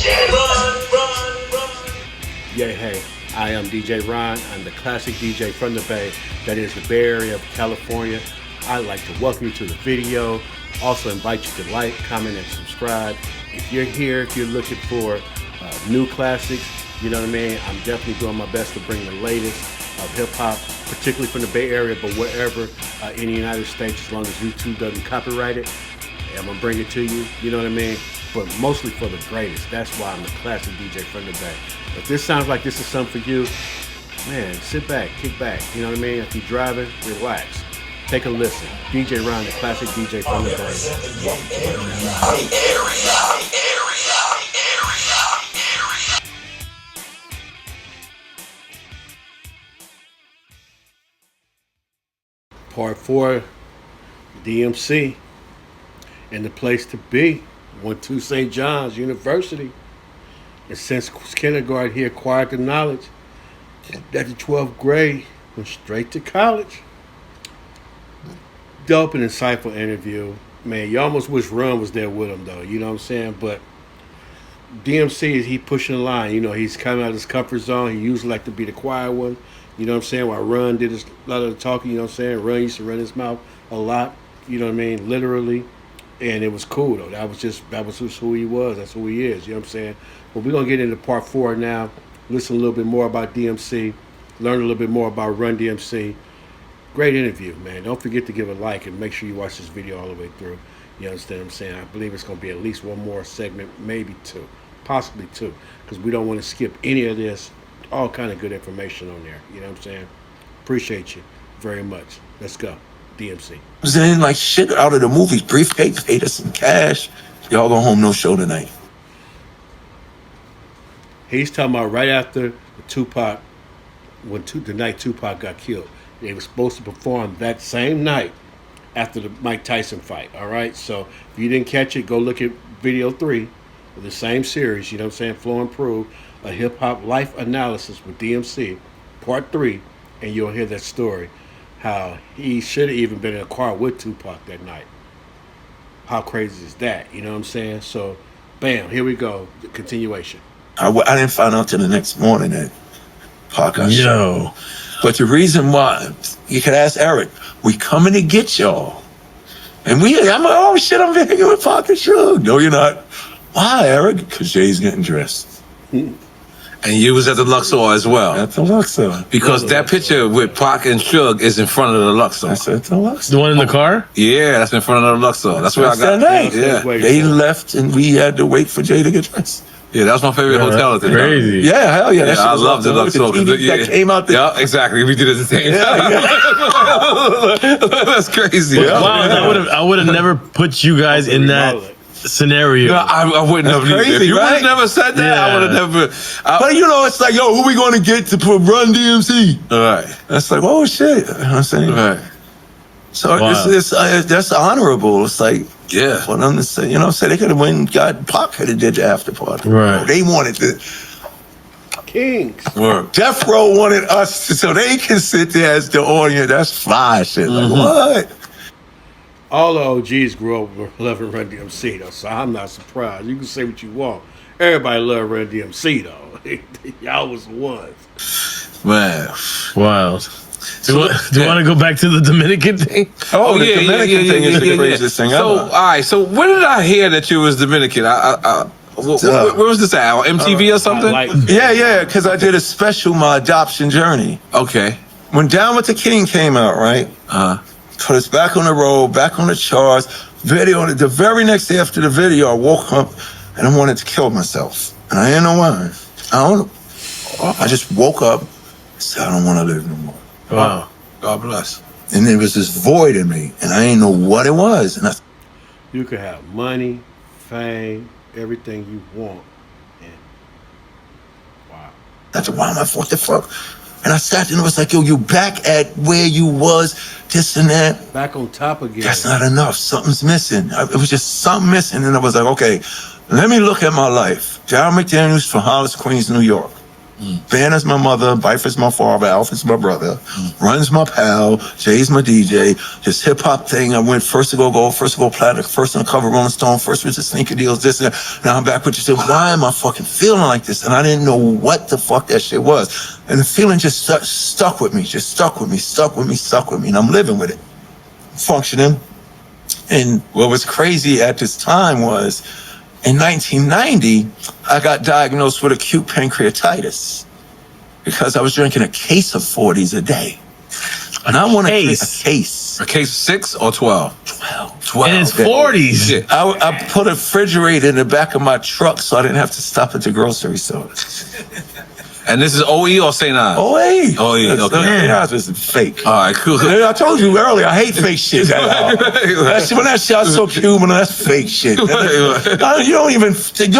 Yeah, hey, I am DJ Ron. I'm the classic DJ from the Bay. That is the Bay Area of California. I'd like to welcome you to the video. Also invite you to like, comment, and subscribe. If you're here, if you're looking for new classics, you know what I mean? I'm definitely doing my best to bring the latest of hip hop, particularly from the Bay Area, but wherever in the United States, as long as YouTube doesn't copyright it, I'm gonna bring it to you. You know what I mean? But mostly for the greatest. That's why I'm the classic DJ from the Bay. If this sounds like this is something for you, man, sit back, kick back. You know what I mean? If you're driving, relax. Take a listen. DjRon, the classic DJ from the Bay. Part 4, DMC, and the place to be. Went to St. John's University. And since kindergarten, he acquired the knowledge. At the 12th grade, went straight to college. Dope and insightful interview. Man, you almost wish Run was there with him, though. You know what I'm saying? But DMC, he pushing the line. You know, he's coming out of his comfort zone. He usually like to be the quiet one. You know what I'm saying? While Run did a lot of the talking, you know what I'm saying? Run used to run his mouth a lot. You know what I mean? Literally. And it was cool, though. That was just who he was. That's who he is. You know what I'm saying? But we're going to get into part 4 now. Listen a little bit more about DMC. Learn a little bit more about Run DMC. Great interview, man. Don't forget to give a like and make sure you watch this video all the way through. You understand what I'm saying? I believe it's going to be at least one more segment, maybe 2. Possibly 2. Because we don't want to skip any of this. All kind of good information on there. You know what I'm saying? Appreciate you very much. Let's go. DMC. Then like shit out of the movie. Briefcase, paid us some cash. Y'all go home, no show tonight. He's talking about right after the Tupac, the night Tupac got killed. They were supposed to perform that same night after the Mike Tyson fight. All right, so if you didn't catch it, go look at video 3 of the same series. You know what I'm saying? Flow and Prove, a hip hop life analysis with DMC, part 3, and you'll hear that story. How he should have even been in a car with Tupac that night. How crazy is that? You know what I'm saying? So, bam, here we go. The continuation. I didn't find out till the next morning that Pac got shot. But the reason why, you could ask Eric, we coming to get y'all. And I'm like, oh shit, I'm hanging with Pac and Suge. No, you're not. Why, Eric? Because Jay's getting dressed. And you was at the Luxor as well. At the Luxor. Because that picture with Pac and Suge is in front of the Luxor. That's at the Luxor. The one in the car? Yeah, that's in front of the Luxor. That's where I got that night. Yeah. They left and we had to wait for Jay to get dressed. Yeah, that was my favorite hotel at the time. Crazy. Yeah, hell yeah. Yeah, I love the Luxor. That came out there. Yeah, exactly. We did it at the same time. That's crazy. Yeah. Wow, I would have never put you guys in that scenario. No, I wouldn't have. Crazy, if you would right? have never said that, Yeah. I would have never. But you know, it's like, yo, who we going to get to put Run DMC? All right. That's like, oh shit. You know what I'm saying? All right. So Wow. that's honorable. It's like, Yeah. for them to say, you know, say they could have went, Pac could have did the after party. Right. They wanted to. Kings. Word. Death Row wanted us to, so they can sit there as the audience. That's fly shit. Like, what? All the OGs grew up loving Run DMC, though, so I'm not surprised. You can say what you want. Everybody loved Run DMC, though. Y'all was the ones. Man. Wild. Do you want to go back to the Dominican thing? Oh, the Dominican thing is the craziest thing So, ever. all right. So, when did I hear that you was Dominican? Where was this at? On MTV or something? Yeah, because I did a special, My Adoption Journey. Okay. When Down with the King came out, right? Put us back on the road, back on the charts. Video, the very next day after the video, I woke up and I wanted to kill myself. And I didn't know why. I don't know. I just woke up and said, I don't want to live no more. Wow. God bless. And there was this void in me, and I didn't know what it was. And You could have money, fame, everything you want. And wow. that's why am I, what the fuck? And I sat there and it was like, yo, you back at where you was, this and that. Back on top again. That's not enough. Something's missing. It was just something missing. And I was like, okay, let me look at my life. Darryl McDaniels from Hollis, Queens, New York. Banner's my mother, Bifer's my father, Alpha's my brother, Run's my pal, Jay's my DJ. This hip hop thing, I went first to go gold, first to go platinum, first on the cover Rolling Stone, first with the sneaker deals, this and that. Now I'm back with you. Why am I fucking feeling like this? And I didn't know what the fuck that shit was. And the feeling just stuck with me, stuck with me. And I'm living with it, functioning. And what was crazy at this time was, in 1990, I got diagnosed with acute pancreatitis because I was drinking a case of 40s a day. And I want to drink a case. A case of 6 or 12? 12. And it's 40s. Yeah. I put a refrigerator in the back of my truck so I didn't have to stop at the grocery store. And this is OE or St. Ives? OE. OE, okay. That's just fake. All right, cool. I told you earlier, I hate fake shit. When that shot's so Cuban, that's fake shit. You don't even take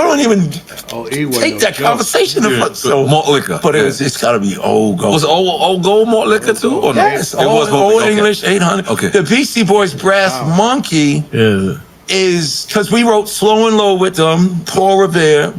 that conversation. So malt liquor. But it's got to be old gold. Was old gold malt liquor too? Or yes, no? old English 800. Okay. The Beastie Boys Brass Monkey. Yeah. Is because we wrote Slow and Low with them, Paul Revere.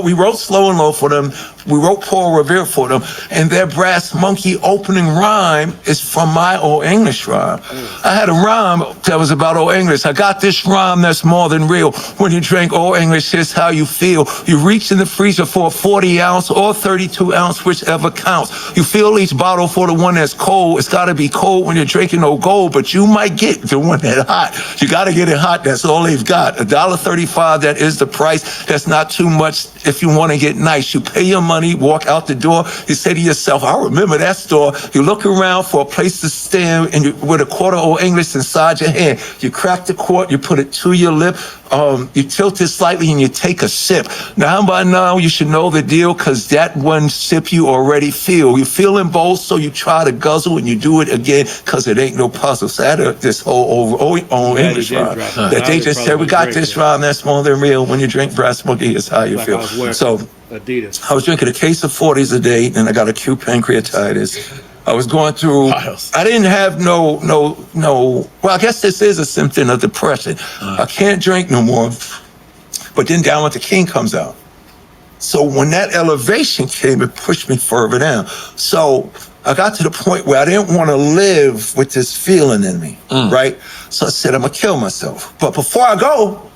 We wrote Slow and Low for them. We wrote Paul Revere for them. And their Brass Monkey opening rhyme is from my Old English rhyme. I had a rhyme that was about Old English. I got this rhyme that's more than real. When you drink Old English, here's how you feel. You reach in the freezer for a 40 ounce or 32 ounce, whichever counts. You fill each bottle for the one that's cold. It's got to be cold when you're drinking Old Gold, but you might get the one that's hot. You got to get it hot. That's all they've got. $1.35, that is the price. That's not too much if you want to get nice. You pay your money, walk out the door. You say to yourself, I remember that store. You look around for a place to stand and with a quarter Old English inside your hand. You crack the quart, you put it to your lip. You tilt it slightly and you take a sip. Now by now you should know the deal because that one sip you already feel. You're feeling bold, so you try to guzzle and you do it again because it ain't no puzzle. So I had this whole Old English rhyme that they just said, we got this rhyme that's more than real. When you drink Brass Monkey, it's how you feel. So Adidas. I was drinking a case of 40s a day and I got acute pancreatitis. I was going through, I didn't have no, well, I guess this is a symptom of depression. I can't drink no more. But then Down with the King comes out. So when that elevation came, it pushed me further down. So I got to the point where I didn't want to live with this feeling in me, right? So I said, I'm going to kill myself. But before I go,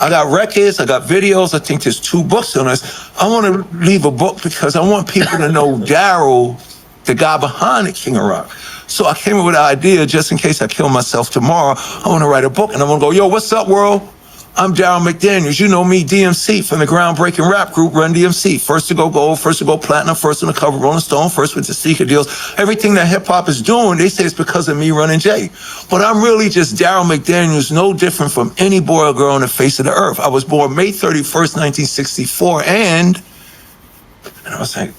I got records, I got videos. I think there's 2 books on this. I want to leave a book because I want people to know Daryl, the guy behind the King of Rock. So I came up with an idea, just in case I kill myself tomorrow, I want to write a book and I want to go, yo, what's up, world? I'm Darryl McDaniels. You know me, DMC, from the groundbreaking rap group Run DMC. First to go gold, first to go platinum, first on the cover Rolling Stone, first with the sneaker deals. Everything that hip hop is doing, they say it's because of me running Jay. But I'm really just Darryl McDaniels, no different from any boy or girl on the face of the earth. I was born May 31st, 1964, and I was like,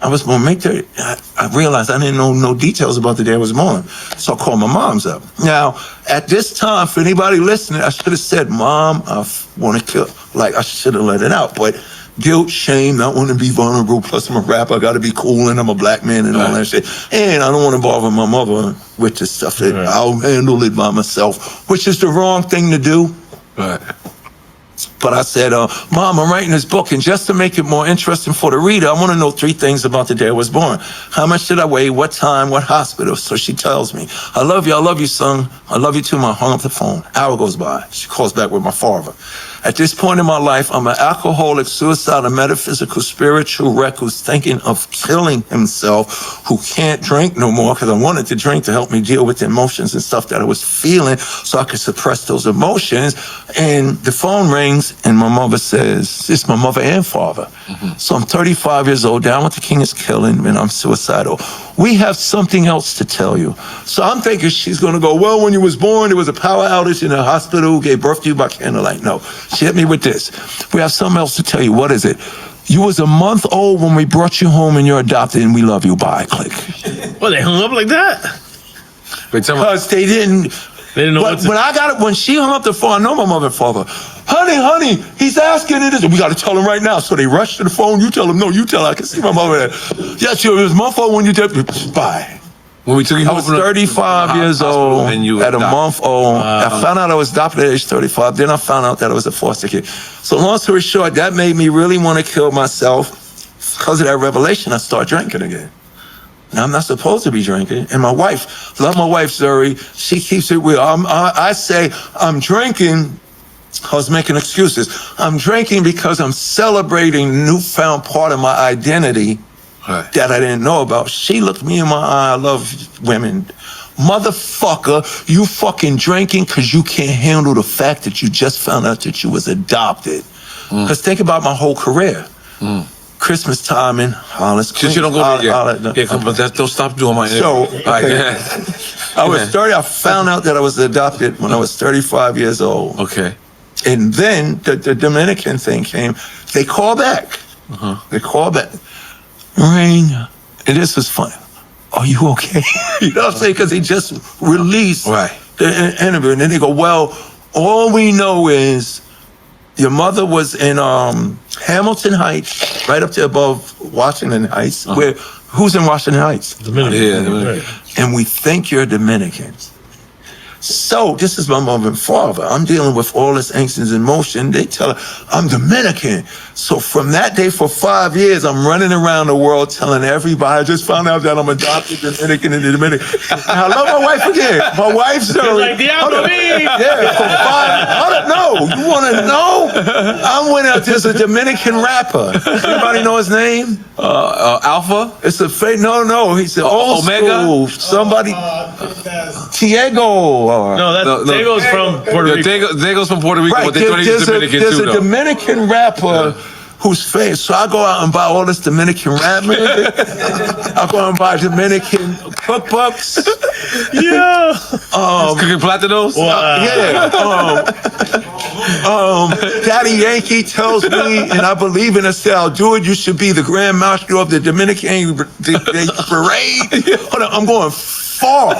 I was born May 30th. I realized I didn't know no details about the day I was born. So I called my mom's up. Now, at this time, for anybody listening, I should have said, Mom, I want to kill. Like, I should have let it out. But guilt, shame, not wanting to be vulnerable. Plus, I'm a rapper. I got to be cool, and I'm a black man and all that shit. And I don't want to bother my mother with this stuff. That I'll handle it by myself, which is the wrong thing to do. But I said, Mom, I'm writing this book, and just to make it more interesting for the reader, I want to know 3 things about the day I was born. How much did I weigh? What time? What hospital? So she tells me, I love you, son. I love you too. I hung up the phone. Hour goes by. She calls back with my father. At this point in my life, I'm an alcoholic, suicidal, metaphysical, spiritual wreck who's thinking of killing himself, who can't drink no more because I wanted to drink to help me deal with the emotions and stuff that I was feeling so I could suppress those emotions. And the phone rings and my mother says, it's my mother and father. So I'm 35 years old, Down with the King is killing, and I'm suicidal. We have something else to tell you. So I'm thinking she's going to go, well, when you was born, there was a power outage in a hospital, gave birth to you by candlelight. No, she hit me with this. We have something else to tell you. What is it? You was a month old when we brought you home and you're adopted and we love you. Bye, click. Well, they hung up like that? Because they didn't know what to... When I got it, when she hung up the phone, I know my mother and father. Honey, he's asking it. We got to tell him right now. So they rushed to the phone. You tell him. No, you tell him. I can see my mother there. Yes, it was my phone when you did. Bye. When we took you I was 35 years old and you at a month old. I found out I was adopted at age 35. Then I found out that I was a foster kid. So long story short, that made me really want to kill myself. because of that revelation, I start drinking again. Now, I'm not supposed to be drinking. And my wife, love my wife, Zuri, she keeps it real. I say I'm drinking. I was making excuses. I'm drinking because I'm celebrating a newfound part of my identity that I didn't know about. She looked me in my eye. I love women. Motherfucker, you fucking drinking because you can't handle the fact that you just found out that you was adopted. Because think about my whole career. Christmas time in Hollis. Since you don't go but don't stop doing my So, I was 30. I found out that I was adopted when I was 35 years old. Okay. And then the Dominican thing came. They call back. They call back. Ring. And this was funny. Are you okay? You know what I'm saying? Because they just released the interview. And then they go, well, all we know is your mother was in Hamilton Heights, right up there above Washington Heights. Who's in Washington Heights? Dominican. Yeah, Dominican. And we think you're Dominicans. So this is my mother and father. I'm dealing with all this angst and emotion. They tell her, I'm Dominican. So from that day for 5 years, I'm running around the world telling everybody, I just found out that I'm adopted Dominican and Dominican. And I love my wife again. My wife's like, Diablo me. Yeah, for 5, no, you want to know? I went out, there's a Dominican rapper. Anybody know his name? Alpha? It's a fake, no, he's an old Omega? school. Somebody, Diego. No, Diego's from Puerto Rico. Diego's from Puerto Rico, but they thought he was Dominican there's too, a Dominican rapper who's famous. So I go out and buy all this Dominican rap music. I go out and buy Dominican cookbooks. Yeah. Cooking platinos? Daddy Yankee tells me, and I believe in this, I'll do it. You should be the Grand Master of the Dominican Parade. Hold on, I'm going far.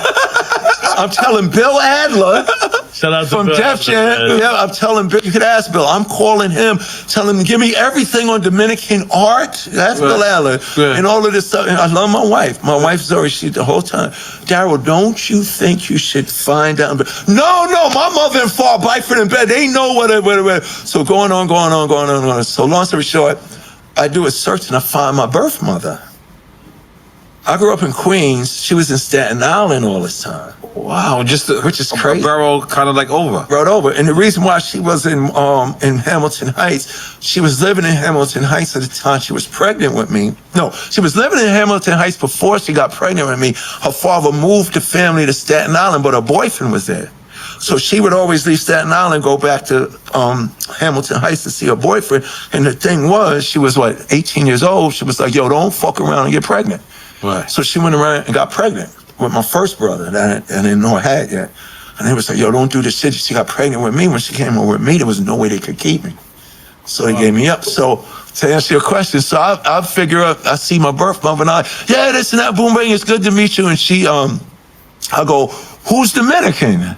I'm telling Bill Adler. Shout out to from Bill Def Jam. Adler. Yeah, I'm telling Bill. You could ask Bill. I'm calling him, telling him, give me everything on Dominican art. That's Bill Adler. And all of this stuff. And I love my wife. My wife's Zuri. She the whole time. Daryl, don't you think you should find out? No, my mother and father, Byford and bed. They know whatever. So going on. So long story short, I do a search and I find my birth mother. I grew up in Queens. She was in Staten Island all this time. Wow, which is crazy. Barrel kind of like over. Right over. And the reason why she was in Hamilton Heights, she was living in Hamilton Heights at the time she was pregnant with me. No, she was living in Hamilton Heights before she got pregnant with me. Her father moved the family to Staten Island, but her boyfriend was there. So she would always leave Staten Island, go back to Hamilton Heights to see her boyfriend. And the thing was, she was 18 years old. She was like, yo, don't fuck around and get pregnant. Right. So she went around and got pregnant with my first brother that I didn't know I had yet. And they was like, yo, don't do this shit. She got pregnant with me. When she came over with me, there was no way they could keep me. So they gave me up. So to answer your question, so I figure out, I see my birth mother and this and that, boom, bang, it's good to meet you. And she, I go, who's Dominican?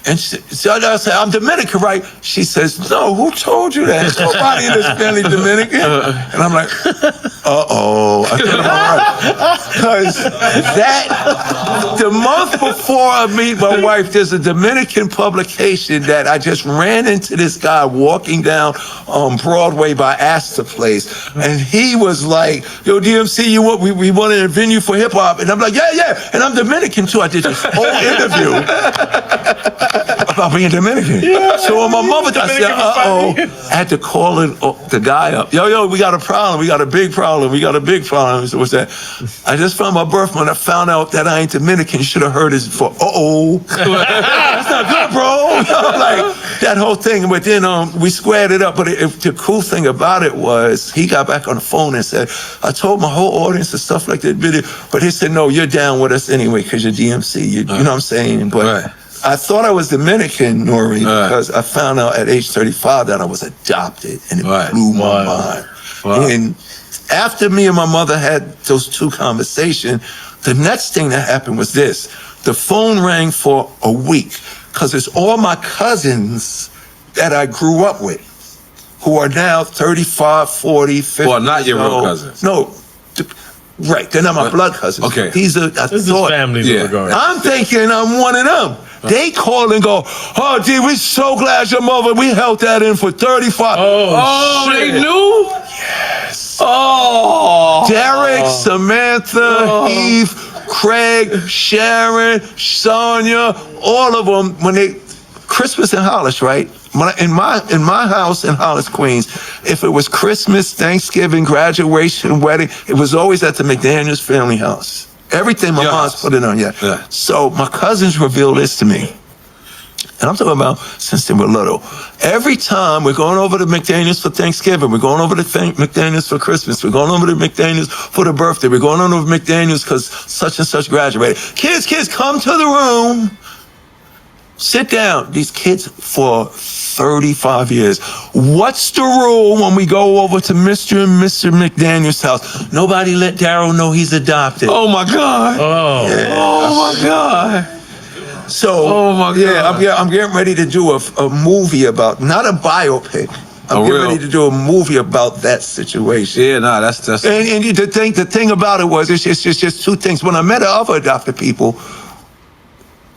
And so I say, I'm Dominican, right? She says, no, who told you that? Nobody in this family Dominican. And I'm like, uh-oh. I said, all right. Because the month before I meet my wife, there's a Dominican publication that I just ran into this guy walking down Broadway by Astor Place. And he was like, yo, DMC, we want to venue for hip hop. And I'm like, yeah. And I'm Dominican too. I did this whole interview about being Dominican. Yeah, so when my mother, I said, I had to call the guy up. Yo, we got a problem. We got a big problem. So what's that? I just found my birth month. I found out that I ain't Dominican. You should have heard this before. That's not good, bro. Like that whole thing. But then we squared it up. But the cool thing about it was he got back on the phone and said, I told my whole audience and stuff like that. But he said, no, you're down with us anyway because you're DMC. You know what I'm saying? But I thought I was Dominican, Nori, because I found out at age 35 that I was adopted, and it blew my mind. And after me and my mother had those two conversations, the next thing that happened was this. The phone rang for a week, because it's all my cousins that I grew up with, who are now 35, 40, 50. Well, not your real cousins. No. Right, they're not my blood cousins. Okay. This is families in regard. I'm thinking I'm one of them. They call and go, oh, gee, we're so glad your mother, we held that in for 35. Oh, they knew? Yes. Oh, Derek, Samantha, Heath, Craig, Sharon, Sonia, all of them, when they, Christmas in Hollis, right? In my house in Hollis, Queens, if it was Christmas, Thanksgiving, graduation, wedding, it was always at the McDaniels family house. Everything my mom's put it on, yeah. So my cousins revealed this to me. And I'm talking about since they were little. Every time we're going over to McDaniels for Thanksgiving, we're going over to McDaniels for Christmas, we're going over to McDaniels for the birthday, we're going on over to McDaniels because such and such graduated. Kids, come to the room. Sit down. These kids for 35 years. What's the rule when we go over to Mr. and Mr. McDaniel's house? Nobody let Daryl know he's adopted. oh my God. Oh my God. So, Oh my God. yeah, I'm getting ready to do a movie about, not a biopic. I'm getting ready to do a movie about that situation. Yeah, nah, that's. And the thing about it was, it's just two things. When I met other adopted people,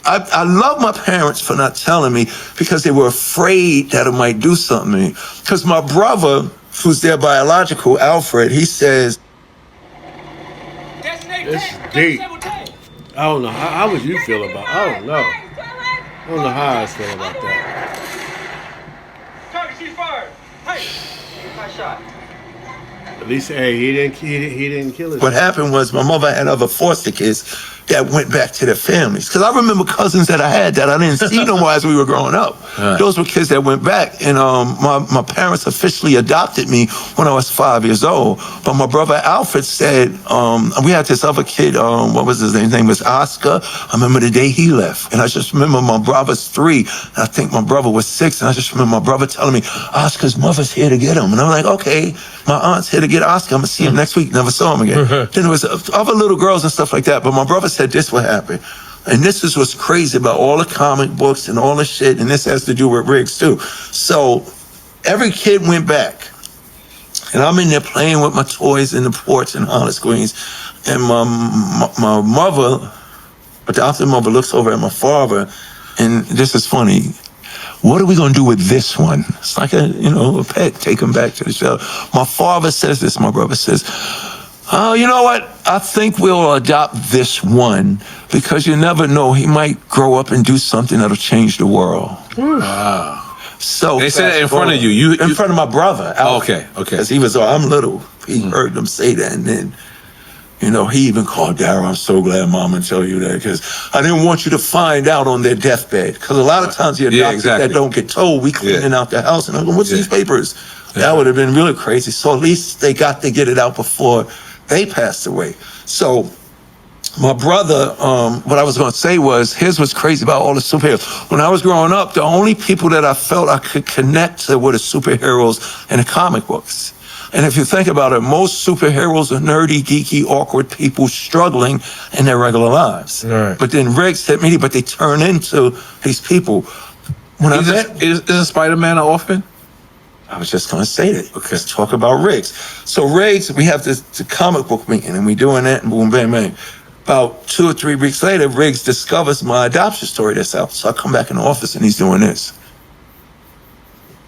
I love my parents for not telling me because they were afraid that it might do something to me. Because my brother, who's their biological, Alfred, he says, It's deep. I don't know. How would you feel about it? I don't know. I don't know how I feel about that. At least, hey, he didn't kill his. what happened was my mother had other foster kids that went back to their families. Because I remember cousins that I had that I didn't see no more as we were growing up. Those were kids that went back. And my parents officially adopted me when I was 5 years old. But my brother Alfred said, we had this other kid, what was his name? His name was Oscar. I remember the day he left. And I just remember my brother's 3. And I think my brother was 6. And I just remember my brother telling me, Oscar's mother's here to get him. And I'm like, okay, my aunt's here to get Oscar. I'm going to see him next week. Never saw him again. Then there was other little girls and stuff like that. But my brother said this would happen. And this is what's crazy about all the comic books and all the shit. And this has to do with Riggs too. So every kid went back. And I'm in there playing with my toys in the porch in Hollis, Queens. And my mother, adopted mother, looks over at my father. And this is funny. What are we going to do with this one? It's like a pet. Take him back to the show. My father says this. My brother says, oh, you know what? I think we'll adopt this one because you never know. He might grow up and do something that'll change the world. Wow. So They said it in front of you. In front of my brother. Oh, okay. Because he was, I'm little. He heard them say that. And then, he even called Daryl. I'm so glad Mama tell you that because I didn't want you to find out on their deathbed. Because a lot of times the adopted that don't get told, we cleaning out the house. And I'm going, what's these papers? That would have been really crazy. So at least they got to get it out before they passed away. So my brother, what I was going to say was, here's what's crazy about all the superheroes. When I was growing up, the only people that I felt I could connect to were the superheroes in the comic books. And if you think about it, most superheroes are nerdy, geeky, awkward people struggling in their regular lives. Right. But then Riggs hit me, but they turn into these people. When Is Spider-Man an orphan? I was just going to say that. Okay. Let's talk about Riggs. So Riggs, we have the comic book meeting, and we doing that, and boom, bang, bang. About 2 or 3 weeks later, Riggs discovers my adoption story that's out. So I come back in the office, and he's doing this.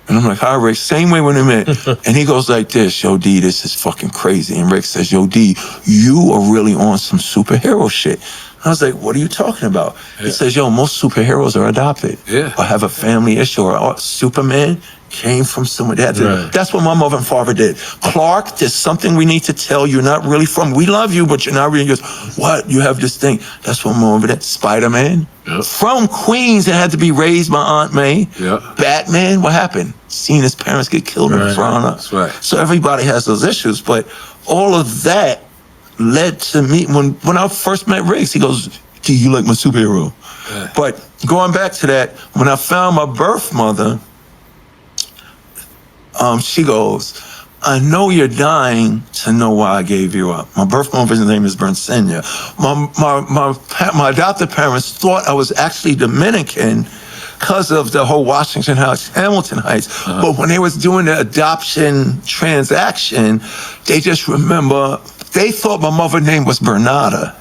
And I'm like, hi, Riggs. Same way when I met. And he goes like this, yo, D, this is fucking crazy. And Riggs says, yo, D, you are really on some superhero shit. I was like, what are you talking about? He says, yo, most superheroes are adopted. Or have a family issue. Or Superman came from somewhere. That's what my mother and father did. Clark, there's something we need to tell you. You're not really from. We love you, but you're not really. He goes, what? You have this thing. That's what my mother did. Spider-Man. From Queens, it had to be raised by Aunt May. Batman, what happened? Seeing his parents get killed in front of us. So everybody has those issues. But all of that led to me, when I first met Riggs, he goes, do you like my superhero? But going back to that, when I found my birth mother, she goes, I know you're dying to know why I gave you up. My birth mother's name is Bernsenia. My adopted parents thought I was actually Dominican because of the whole Washington Heights, Hamilton Heights. But when they was doing the adoption transaction, they just remember, they thought my mother's name was Bernarda.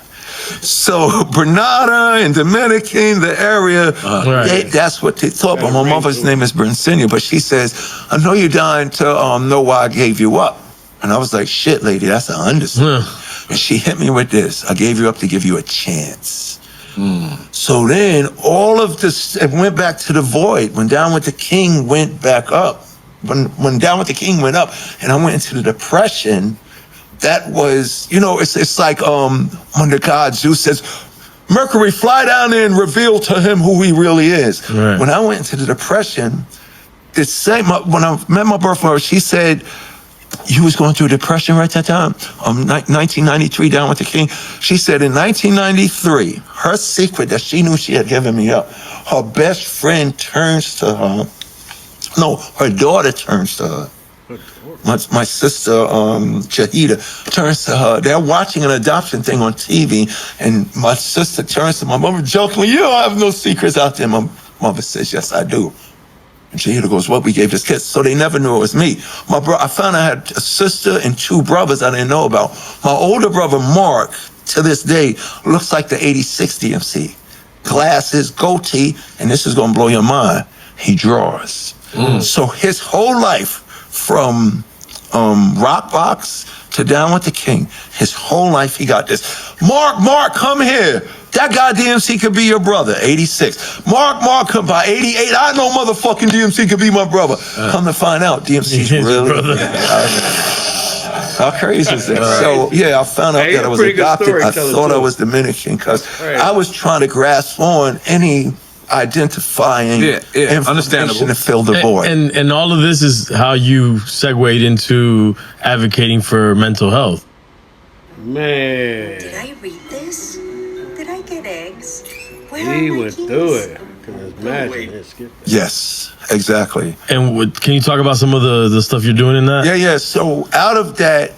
So Bernarda and Dominican, the area, that's what they thought. But my mother's name is Bernsenia. But she says, I know you're dying to know why I gave you up. And I was like, shit, lady, that's an understatement. And she hit me with this. I gave you up to give you a chance. So then all of this, it went back to the void. When Down with the King went back up, when Down with the King went up and I went into the depression, that was, you know, it's like when the god Zeus says, Mercury, fly down there and reveal to him who he really is. Right. When I went into the depression, when I met my birth mother, she said, you was going through depression right that time? 1993, Down with the King. She said in 1993, her secret that she knew she had given me up, her best friend turns to her. No, her daughter turns to her. My sister, Jahida, turns to her. They're watching an adoption thing on TV, and my sister turns to my mother jokingly, you don't have no secrets out there. My mother says, yes, I do. And Jahida goes, what, we gave this kiss? So they never knew it was me. I found I had a sister and two brothers I didn't know about. My older brother, Mark, to this day, looks like the 86 DMC. Glasses, goatee, and this is gonna blow your mind, he draws. So his whole life, from Rockbox to Down with the King, his whole life he got this. Mark, come here. That guy DMC could be your brother, 86. Mark, come by 88. I know motherfucking DMC could be my brother. Come to find out, DMC's really. How crazy is that? So, yeah, I found out that I was adopted. I thought I was Dominican because I was trying to grasp on any identifying information to fill the void. And all of this is how you segued into advocating for mental health. Man. Did I read this? Did I get eggs? Where He are my went keys? through it. Imagine. Yes, exactly. And can you talk about some of the stuff you're doing in that? Yeah. So out of that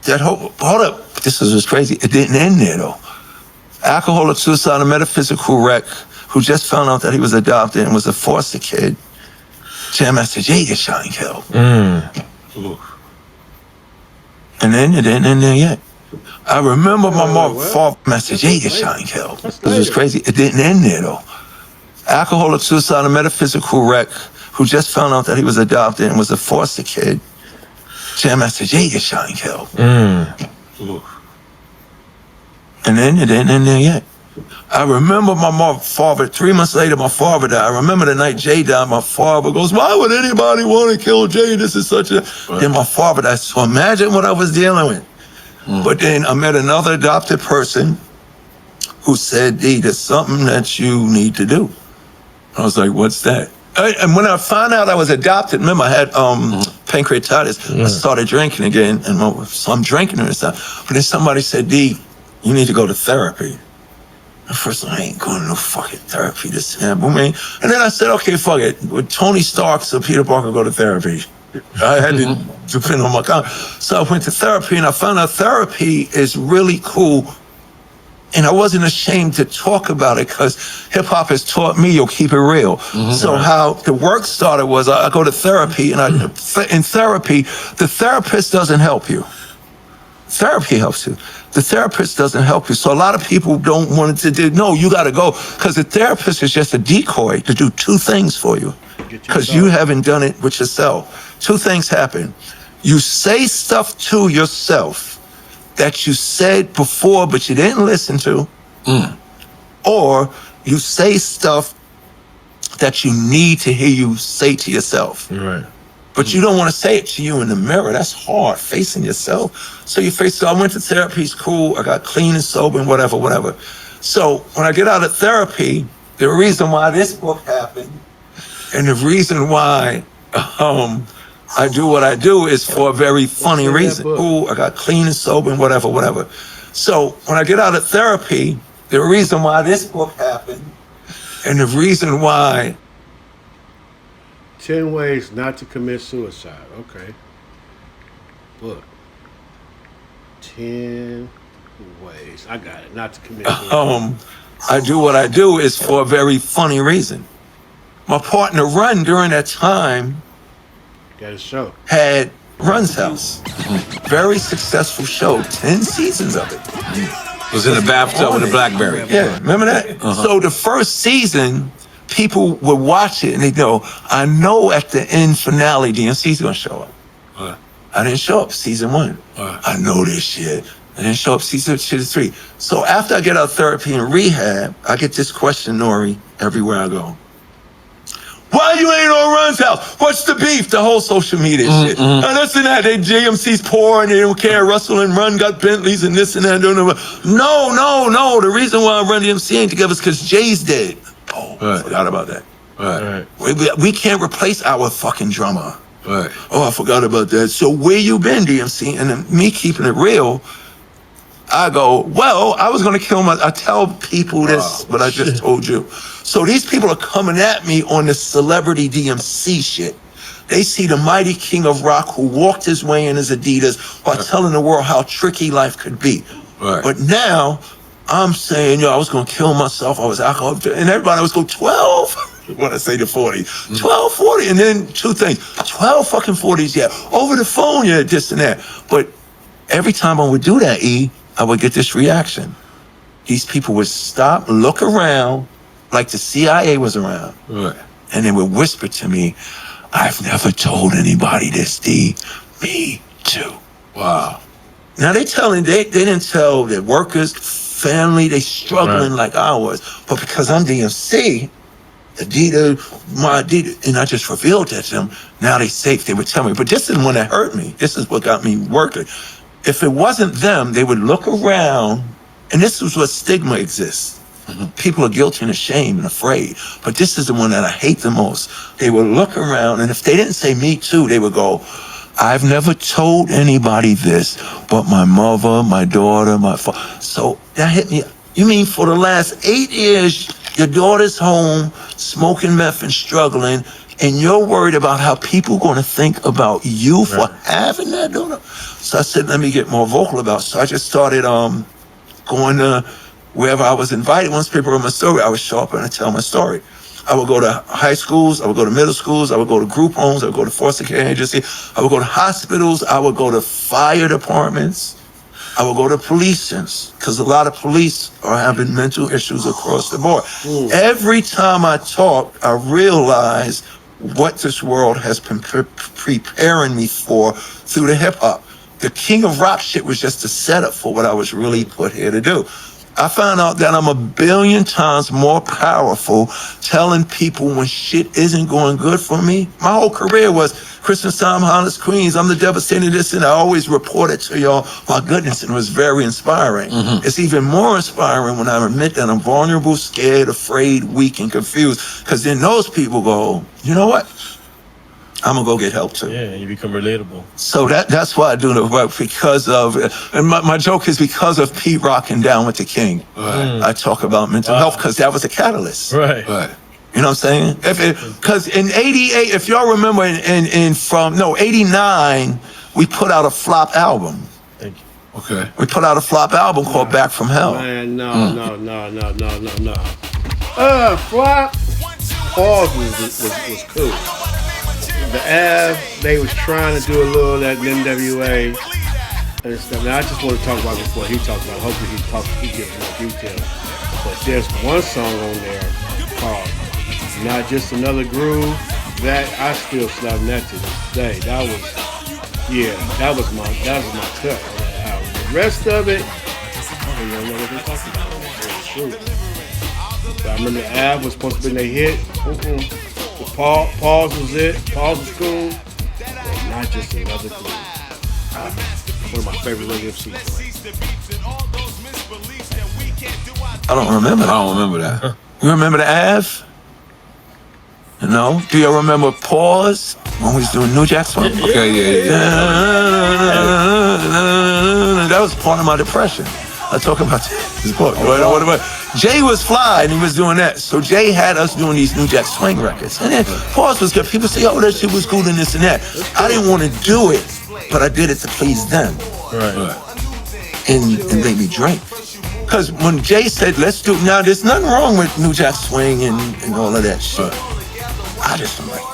whole, hold up, this is just crazy. It didn't end there though. Alcoholic, suicide, a metaphysical wreck who just found out that he was adopted and was a foster kid. Jam Master Jay gets shot and killed. And then it didn't end there yet. I remember my father, Master Jay gets shot and killed. This was crazy. It didn't end there though. Alcoholic, suicide, a metaphysical wreck who just found out that he was adopted and was a foster kid. Jam Master Jay gets shot and killed. And then it didn't end there yet. I remember my father, 3 months later, my father died. I remember the night Jay died, my father goes, why would anybody want to kill Jay? This is such a... Then my father died. So imagine what I was dealing with. But then I met another adopted person who said, D, there's something that you need to do. I was like, what's that? And when I found out I was adopted, remember I had pancreatitis. I started drinking again, and so I'm drinking and stuff. But then somebody said, D, you need to go to therapy. At first, I ain't going to no fucking therapy, this and that, man. And then I said, okay, fuck it. With Tony Stark or Peter Parker go to therapy. I had to depend on my car. So I went to therapy, and I found out therapy is really cool. And I wasn't ashamed to talk about it because hip hop has taught me you'll keep it real. So how the work started was I go to therapy, and in therapy, the therapist doesn't help you. Therapy helps you. The therapist doesn't help you. So a lot of people don't want to do, no, you got to go. Because the therapist is just a decoy to do two things for you. Because you haven't done it with yourself. Two things happen. You say stuff to yourself that you said before, but you didn't listen to. Or you say stuff that you need to hear you say to yourself. Right. But you don't want to say it to you in the mirror. That's hard, facing yourself. So you face, so I went to therapy, it's cool. I got clean and sober and whatever. So when I get out of therapy, the reason why this book happened and the reason why I do what I do is for a very funny reason. Cool, I got clean and sober and whatever. So when I get out of therapy, the reason why this book happened and the reason why 10 ways not to commit suicide. Okay. Look. 10 ways. I got it. Not to commit suicide. I do what I do is for a very funny reason. My partner Run during that time Got a show. had Run's House. Very successful show. 10 seasons of it. Was in the bathtub with a BlackBerry. Yeah, remember that? So the first season, people would watch it and they go, I know at the end finale, DMC's gonna show up. I didn't show up season 1. I know this shit. I didn't show up season 2 to 3. So after I get out of therapy and rehab, I get this question, Nori, everywhere I go. Why you ain't on Run's house? What's the beef? The whole social media shit. And this and that. They JMC's poor and they don't care. Russell and Run got Bentleys and this and that. No. The reason why Run DMC ain't together is because Jay's dead. Oh, I forgot about that. We can't replace our fucking drummer. Oh, I forgot about that. So where you been, DMC? And then me keeping it real, I go, well, I was going to kill I tell people this, but I just told you. So these people are coming at me on this celebrity DMC shit. They see the mighty king of rock who walked his way in his Adidas while telling the world how tricky life could be. But now I'm saying, I was going to kill myself. I was alcohol, and everybody was going 12. When I say the 40, 12, 40, and then 2 things. 12 fucking 40s, over the phone, this and that. But every time I would do that, I would get this reaction. These people would stop, look around, like the CIA was around. And they would whisper to me, I've never told anybody this, D. Me too. Wow. Now they didn't tell their workers, family, they struggling like I was. But because I'm DMC, my Adidas, and I just revealed that to them, now they safe, they would tell me. But this is the one that hurt me. This is what got me working. If it wasn't them, they would look around, and this is what stigma exists. People are guilty and ashamed and afraid. But this is the one that I hate the most. They would look around, and if they didn't say me too, they would go, I've never told anybody this, but my mother, my daughter, my father. So that hit me. You mean for the last 8 years, your daughter's home, smoking meth and struggling, and you're worried about how people are going to think about you for having that daughter? So I said, let me get more vocal about it. So I just started going to wherever I was invited. Once people heard my story, I would show up and I'd tell my story. I would go to high schools, I would go to middle schools, I would go to group homes, I would go to foster care agency, I would go to hospitals, I would go to fire departments, I would go to police stations, because a lot of police are having mental issues across the board. Every time I talk, I realize what this world has been preparing me for through the hip hop. The King of Rock shit was just a setup for what I was really put here to do. I found out that I'm a billion times more powerful telling people when shit isn't going good for me. My whole career was Christmas time, Hollis, Queens. I'm the devastating this, and I always reported to y'all my goodness, and it was very inspiring. It's even more inspiring when I admit that I'm vulnerable, scared, afraid, weak, and confused, because then those people go, you know what? I'm gonna go get help too. Yeah, you become relatable. So that's why I do the work, because of, and my joke is because of Pete rocking down with the King. I talk about mental health because that was a catalyst. Right. You know what I'm saying? Because in '88, if y'all remember, in 89, we put out a flop album. Thank you. Okay. We put out a flop album called Back from Hell. Man, no. Flop. Pause was cool. The Av, they was trying to do a little of that NWA and stuff. Now I just want to talk about before he talks about it. Hopefully he gives more detail. But there's one song on there called Not Just Another Groove. That I still slapping that to this day. That was my cut on that album. The rest of it, I don't know what they're talking about. But I remember the Av was supposed to be their hit. Pause was it. Pause was cool. But Not Just Another Groove. One of my favorite DMC songs. I don't remember that. I don't remember that. You remember the Av? No? Do you remember Pause when we was doing New Jack Swing? Okay, yeah. That was part of my depression. I talk about this book. Jay was fly and he was doing that. So Jay had us doing these New Jack Swing records. And then Pause was good. People say, oh, that shit was cool and this and that. I didn't want to do it, but I did it to please them. Right. And made me drink. Because when Jay said, let's do, now there's nothing wrong with New Jack Swing and all of that shit. I just like,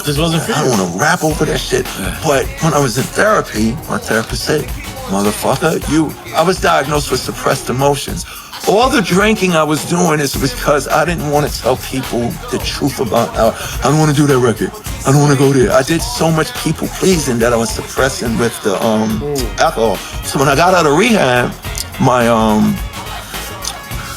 This wasn't for I don't want to rap over that shit. But when I was in therapy, my therapist said, motherfucker, I was diagnosed with suppressed emotions. All the drinking I was doing is because I didn't want to tell people the truth about how I don't want to do that record. I don't want to go there. I did so much people pleasing that I was suppressing with the alcohol. So when I got out of rehab,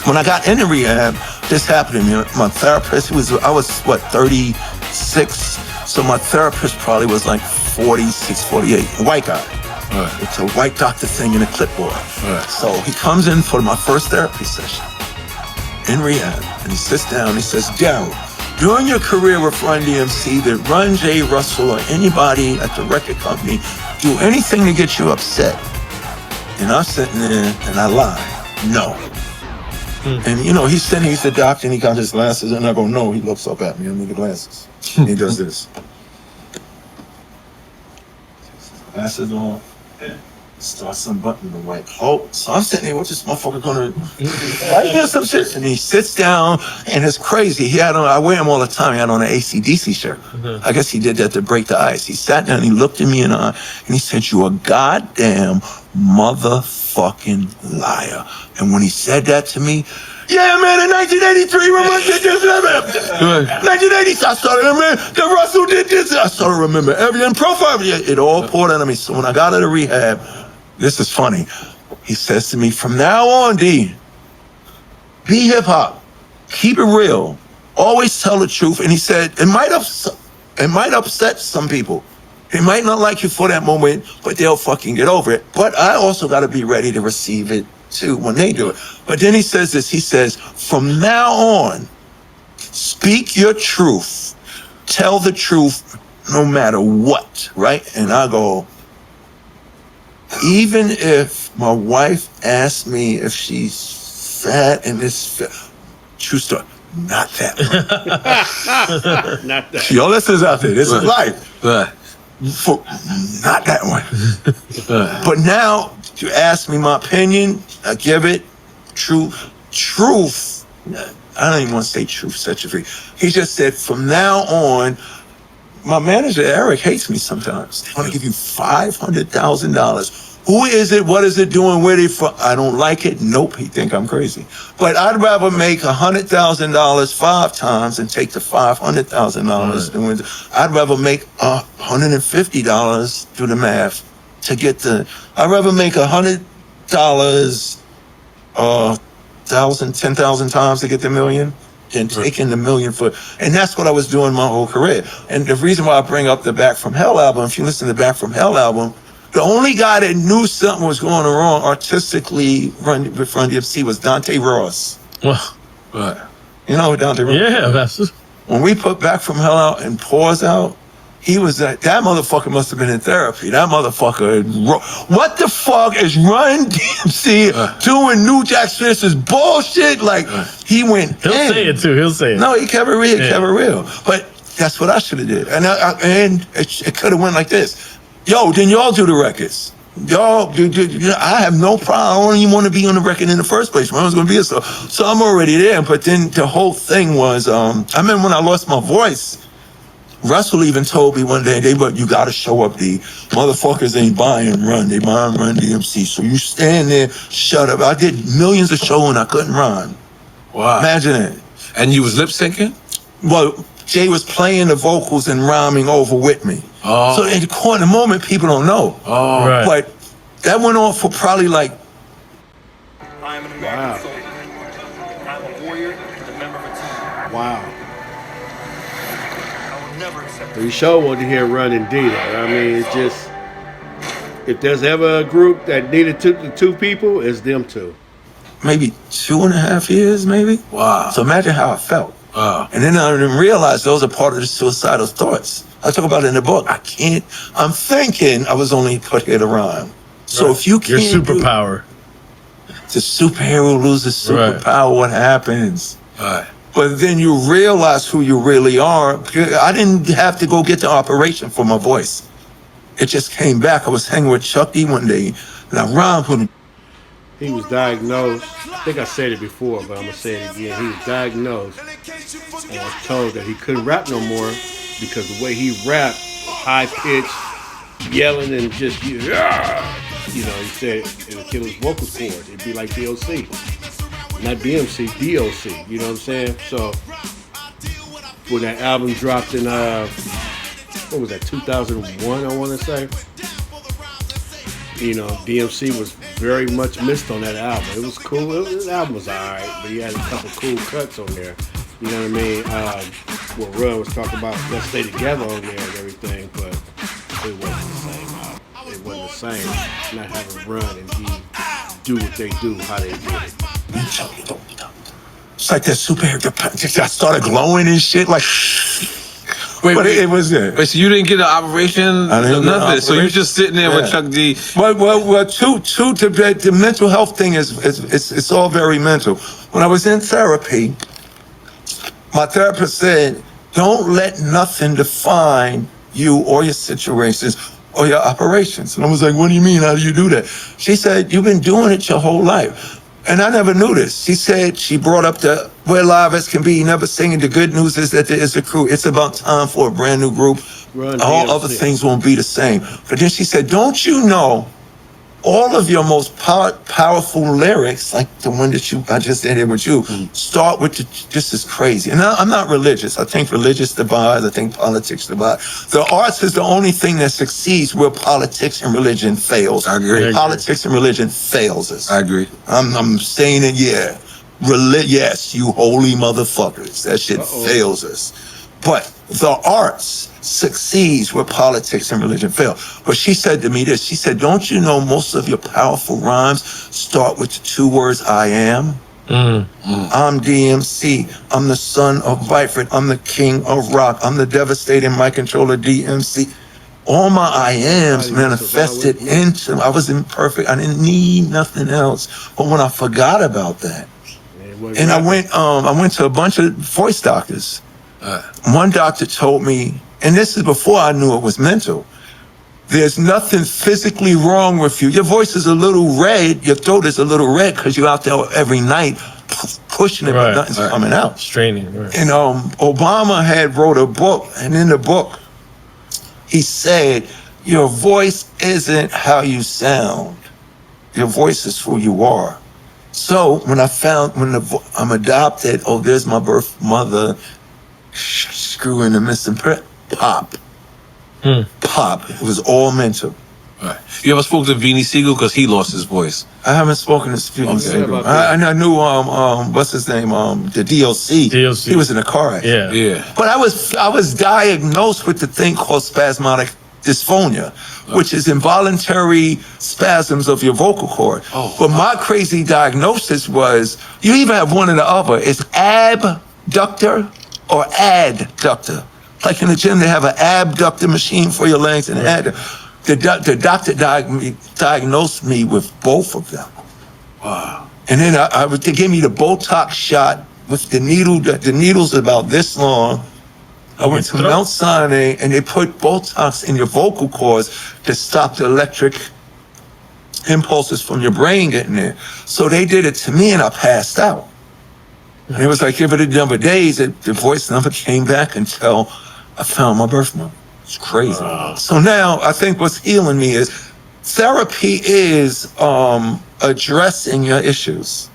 when I got into rehab, this happened to me. My therapist, I was 36. So my therapist probably was like 46, 48, a white guy. Right. It's a white doctor thing in a clipboard. Right. So he comes in for my first therapy session in rehab, and he sits down and he says, Daryl, during your career with Run DMC, did Run J. Russell or anybody at the record company do anything to get you upset? And I'm sitting there and I lie, no. And he's sitting, he's the doctor, and he got his glasses, and I go, no. He looks up at me, I need the glasses. And he does this. Glasses on. Starts unbuttoning the white coat. So I'm sitting there, what's this motherfucker gonna like this some shit? And he sits down, and it's crazy. I wear him all the time. He had on an AC/DC shirt. I guess he did that to break the ice. He sat down, and he looked at me in the eye, and he said, you a goddamn motherfucking liar. And when he said that to me, yeah, man, in 1983, Ramon did this. 1980, I started remembering that Russell did this. I started remembering everything. Profile, it all poured into me. So when I got out of rehab, this is funny. He says to me, from now on, D, be hip-hop. Keep it real. Always tell the truth. And he said, it might upset some people. They might not like you for that moment, but they'll fucking get over it. But I also got to be ready to receive it too when they do it. But then he says this, he says, from now on, speak your truth. Tell the truth no matter what, right? And I go, even if my wife asks me if she's fat and this true story, not that one. Not that. Y'all listeners out there, this is life. Right. Not that one. But now, you ask me my opinion, I give it. Truth. I don't even want to say truth, set you free. He just said, from now on, my manager, Eric, hates me sometimes. They want to give you $500,000. Who is it? What is it doing? Where they from? I don't like it. Nope, he think I'm crazy. But I'd rather make $100,000 5 times and take the $500,000. Right. I'd rather make $150, do the math, to get I'd rather make $100, 10,000 times to get the million than taking the million and that's what I was doing my whole career. And the reason why I bring up the Back From Hell album, if you listen to the Back From Hell album, the only guy that knew something was going wrong artistically with Run DMC was Dante Ross. Well, Right. You know who Dante Ross? yeah, that's When we put Back From Hell out and Pause out, he was that motherfucker must have been in therapy. That motherfucker, what the fuck is Run DMC doing New Jack Swish's bullshit? Like, he went He'll say it too. He'll say it. No, he kept it real, kept it real. But that's what I should have did. And it could have went like this. Yo, then y'all do the records. Y'all, I have no problem. I don't even want to be on the record in the first place. I was going to be so I'm already there. But then the whole thing was, I remember when I lost my voice, Russell even told me one day, you got to show up. The motherfuckers ain't buying Run. They buying Run DMC. So you stand there, shut up. I did millions of shows and I couldn't rhyme. Wow. Imagine it. And you was lip syncing? Well, Jay was playing the vocals and rhyming over with me. Oh. So in the moment, people don't know. Oh. Right. But that went on for probably like... I am an American soldier. I'm a warrior and a member of a team. Wow. I will never accept You sure want to hear Run and D though. I mean, it's just, if there's ever a group that needed two people, it's them two. maybe 2.5 years, maybe. Wow. So imagine how I felt. Wow. And then I didn't realize those are part of the suicidal thoughts. I talk about it in the book. I'm thinking I was only put here to rhyme. So if you your can't superpower. the superhero loses superpower, what happens? Right. But then you realize who you really are. I didn't have to go get the operation for my voice. It just came back. I was hanging with Chuck D one day, and I rhymed with him. He was diagnosed, I think I said it before, but I'm going to say it again. He was diagnosed and was told that he couldn't rap no more because the way he rapped, high-pitched, yelling and just, he said it would kill his vocal cords. It'd be like DOC. not DMC, DOC. You know what I'm saying? So when that album dropped in what was that, 2001? I want to say. You know, DMC was very much missed on that album. It was cool. The album was alright, but he had a couple cool cuts on there. You know what I mean? What Run was talking about, Let's Stay Together on there and everything, but it wasn't the same album. It wasn't the same. Not having Run and he do what they do, how they did it. It's like that superhero. I started glowing and shit. Like, but it was it. Wait, so you didn't get an operation? I didn't get an nothing. So you're operation. just sitting there with Chuck D. Well, the mental health thing it's all very mental. When I was in therapy, my therapist said, don't let nothing define you or your situations or your operations. And I was like, what do you mean? How do you do that? She said, you've been doing it your whole life. And I never knew this. She said, she brought up the we're live as can be, never singing. The good news is that there is a crew. It's about time for a brand new group. Run All DMC. other things won't be the same. But then she said, don't you know all of your most powerful lyrics, like the one that I just did here with you, start with this is crazy. And I'm not religious. I think religious divides. I think politics divide. The arts is the only thing that succeeds where politics and religion fails. I agree. Politics and religion fails us. I agree. I'm saying it, yeah. Yes, you holy motherfuckers. That shit fails us. But the arts succeeds where politics and religion fail. But she said to me this. She said, don't you know most of your powerful rhymes start with the two words, I am? I'm DMC. I'm the son of Vifert. I'm the king of rock. I'm the devastating mic controller, DMC. All my I ams manifested into, I was imperfect. I didn't need nothing else. But when I forgot about that, and I went to a bunch of voice doctors. One doctor told me, and this is before I knew it was mental, there's nothing physically wrong with you. Your voice is a little red, your throat is a little red because you're out there every night pushing it, but nothing's coming out. Straining, right. And Obama had wrote a book, and in the book, he said, your voice isn't how you sound. Your voice is who you are. So when I found, I'm adopted, there's my birth mother, screwing the missing pop. Pop. It was all mental. Right. You ever spoke to Beanie Siegel? Because he lost his voice. I haven't spoken to Beanie Siegel. I knew what's his name? The DLC. DLC. He was in a car accident. Yeah. But I was diagnosed with the thing called spasmodic dysphonia, which is involuntary spasms of your vocal cord. But my crazy diagnosis was, you even have one or the other. It's abductor or adductor. Like in the gym, they have an abductor machine for your legs and an adductor. The doctor diagnosed me with both of them. Wow. And then they gave me the Botox shot with the needle. The needle's about this long. I went to Mount Sinai, and they put Botox in your vocal cords to stop the electric impulses from your brain getting there. So they did it to me, and I passed out. And it was like every number of days, the voice never came back until I found my birth mother. It's crazy. So now I think what's healing me is therapy is addressing your issues.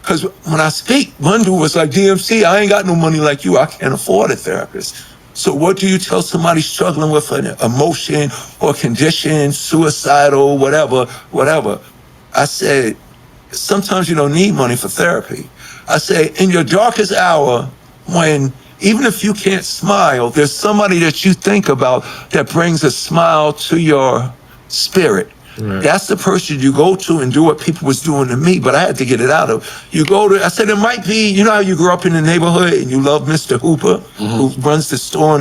Because when I speak, one dude was like, DMC, I ain't got no money like you. I can't afford a therapist. So what do you tell somebody struggling with an emotion or condition, suicidal, whatever? I said, sometimes you don't need money for therapy. I say, in your darkest hour, when even if you can't smile, there's somebody that you think about that brings a smile to your spirit. Right. That's the person you go to and do what people was doing to me, but I had to get it out of. You go to, I said, it might be, you know how you grew up in the neighborhood and you love Mr. Hooper, who runs the store.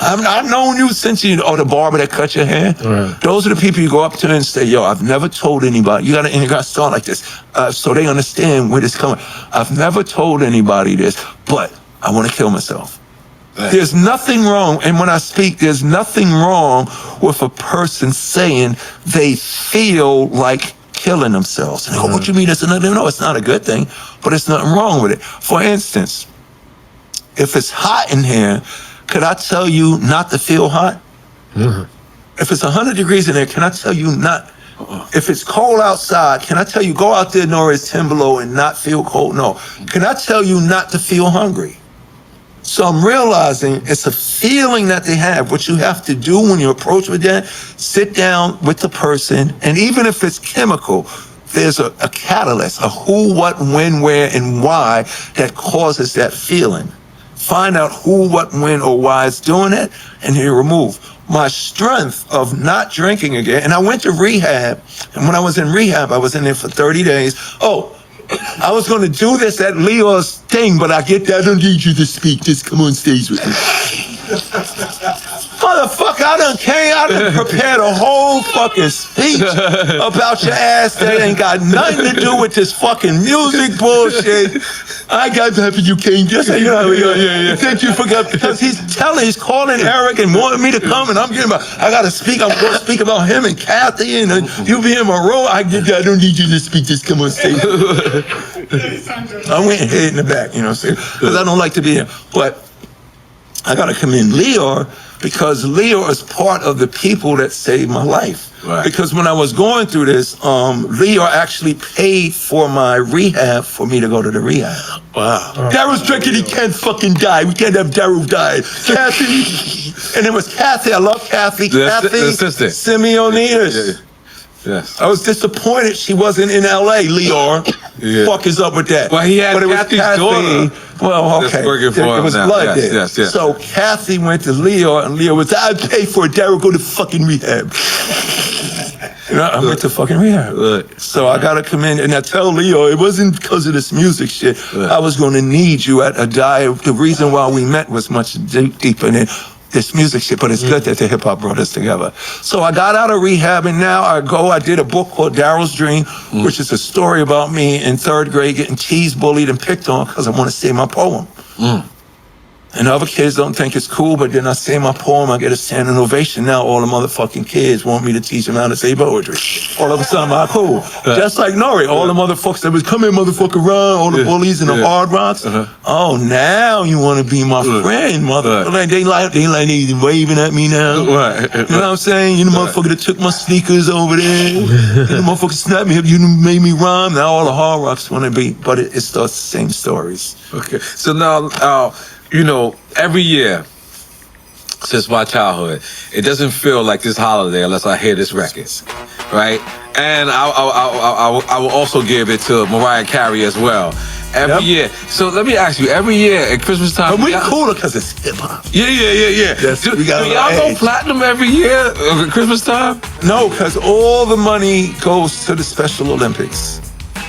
I've known you since the barber that cut your hair. Right. Those are the people you go up to and say, yo, I've never told anybody. You got to start like this so they understand where this coming. I've never told anybody this, but I want to kill myself. There's nothing wrong, and when I speak, there's nothing wrong with a person saying they feel like killing themselves. And what you mean? No, it's not a good thing, but it's nothing wrong with it. For instance, if it's hot in here, could I tell you not to feel hot? If it's 100 degrees in there, can I tell you not If it's cold outside, can I tell you, go out there, Nora, it's 10 below and not feel cold? No. Can I tell you not to feel hungry? So I'm realizing it's a feeling that they have. What you have to do when you approach with that, sit down with the person, and even if it's chemical, there's a catalyst, a who, what, when, where, and why that causes that feeling. Find out who, what, when, or why it's doing it, and you remove. My strength of not drinking again, and I went to rehab, and when I was in rehab, I was in there for 30 days. Oh, I was going to do this at Leo's thing, but I don't need you to speak. Just come on stage with me. Motherfucker, I done prepared a whole fucking speech about your ass that ain't got nothing to do with this fucking music bullshit. I got happy you came. Just say, yeah. Thank you forgot, because he's calling Eric and wanting me to come, and I'm getting I gotta speak. I'm gonna speak about him and Kathy, and you be in my role. I don't need you to speak. Just come on stage. I went and hid in the back, you know what I'm saying? Because I don't like to be here. But I got to commend Leo, because Leo is part of the people that saved my life. Right. Because when I was going through this, Leo actually paid for my rehab for me to go to the rehab. Wow. Daryl's drinking, he can't fucking die. We can't have Daryl die. Kathy, and it was Kathy. I love Kathy. Kathy Simeonides. Yes. I was disappointed she wasn't in L.A., Leor. Yeah. Fuck is up with that? Well, he had Kathy's daughter. Well, okay. Working for it was him blood there. Yes. So Kathy went to Leo, and Leo was, I pay for it, Daryl, go to fucking rehab. I went to fucking rehab. So I got to come in, and I tell Leo, it wasn't because of this music shit. I was going to need you at a dive. The reason why we met was much deeper than this music shit, but it's good that the hip hop brought us together. So I got out of rehab, and now I did a book called Daryl's Dream, which is a story about me in 3rd grade getting teased, bullied, and picked on because I want to say my poem. And other kids don't think it's cool, but then I say my poem, I get a standing ovation. Now all the motherfucking kids want me to teach them how to say poetry. All of a sudden, I'm cool. Just like Nori, all the motherfuckers that was, come here, motherfucker, run, all the bullies and the hard rocks. Oh, now you want to be my friend, motherfucker. Like, they waving at me now. You know what I'm saying? You the motherfucker that took my sneakers over there. You the motherfucker snapped me up, you made me rhyme. Now all the hard rocks want to be, but it's the same stories. Okay, so now, every year since my childhood, it doesn't feel like this holiday unless I hear this record, right? And I will also give it to Mariah Carey as well. Every year. So let me ask you, every year at Christmas time... But we cooler because it's hip-hop. Yeah. Yes, do y'all go platinum every year at Christmas time? No, because all the money goes to the Special Olympics.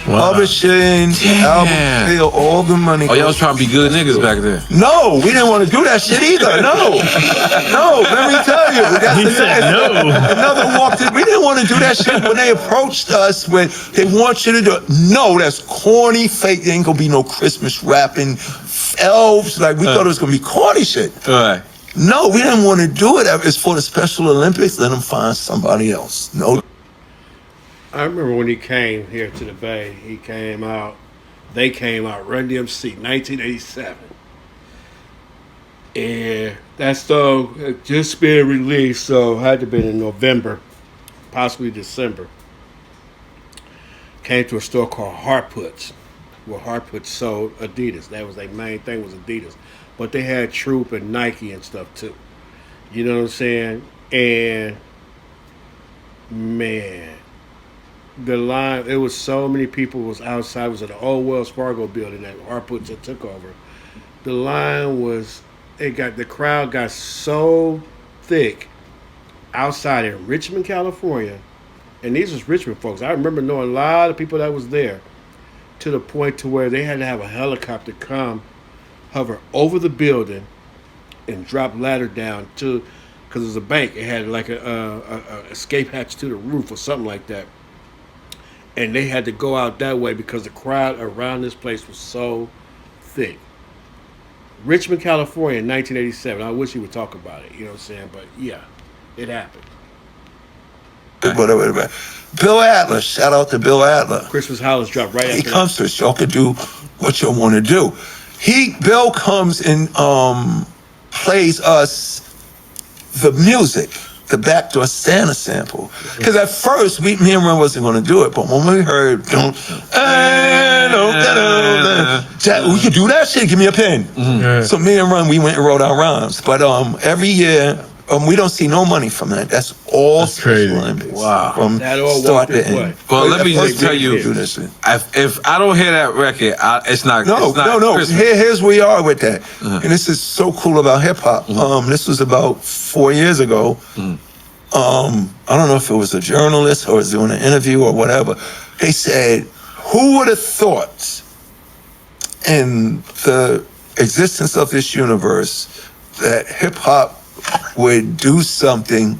Wow. Publishing, album sale, all the money. Oh, y'all was trying to be good niggas back then. No, we didn't want to do that shit either. No, let me tell you. He said no. Another walked in. We didn't want to do that shit when they approached us with, they want you to do it. No, that's corny, fake. There ain't going to be no Christmas rapping elves. Like, we thought it was going to be corny shit. All right. No, we didn't want to do it. It's for the Special Olympics. Let them find somebody else. No. I remember when he came here to the Bay, they came out, Run DMC, 1987. And that song had just been released, so it had to be in November, possibly December. Came to a store called Hartputs, where Hartputs sold Adidas. That was their main thing, was Adidas. But they had Troop and Nike and stuff too. You know what I'm saying? And, man, the line, it was so many people was outside. It was at the old Wells Fargo building that Hartputs had took over. The line was, the crowd got so thick outside in Richmond, California. And these was Richmond folks. I remember knowing a lot of people that was there, to the point to where they had to have a helicopter come hover over the building and drop ladder down to, because it was a bank. It had like a escape hatch to the roof or something like that. And they had to go out that way because the crowd around this place was so thick. Richmond, California, in 1987. I wish he would talk about it, you know what I'm saying? But yeah, it happened. Bill Adler, shout out to Bill Adler. Christmas Holidays dropped right after he comes to us, y'all can do what you want to do. Bill comes and plays us the music. the Backdoor Santa sample. Because at first, me and Ron wasn't going to do it, but when we heard, we could do that shit, give me a pen. So me and Ron, we went and wrote our rhymes. But every year, we don't see no money from that. That's all crazy. Olympics. Wow. From That all start walked to end. way. Well, let me just tell you, Do this shit. if I don't hear that record, it's not. No. It's not Christmas. Here's where we are with that. And this is so cool about hip hop. This was about 4 years ago. I don't know if it was a journalist or was doing an interview or whatever. They said, who would have thought in the existence of this universe that hip hop would do something,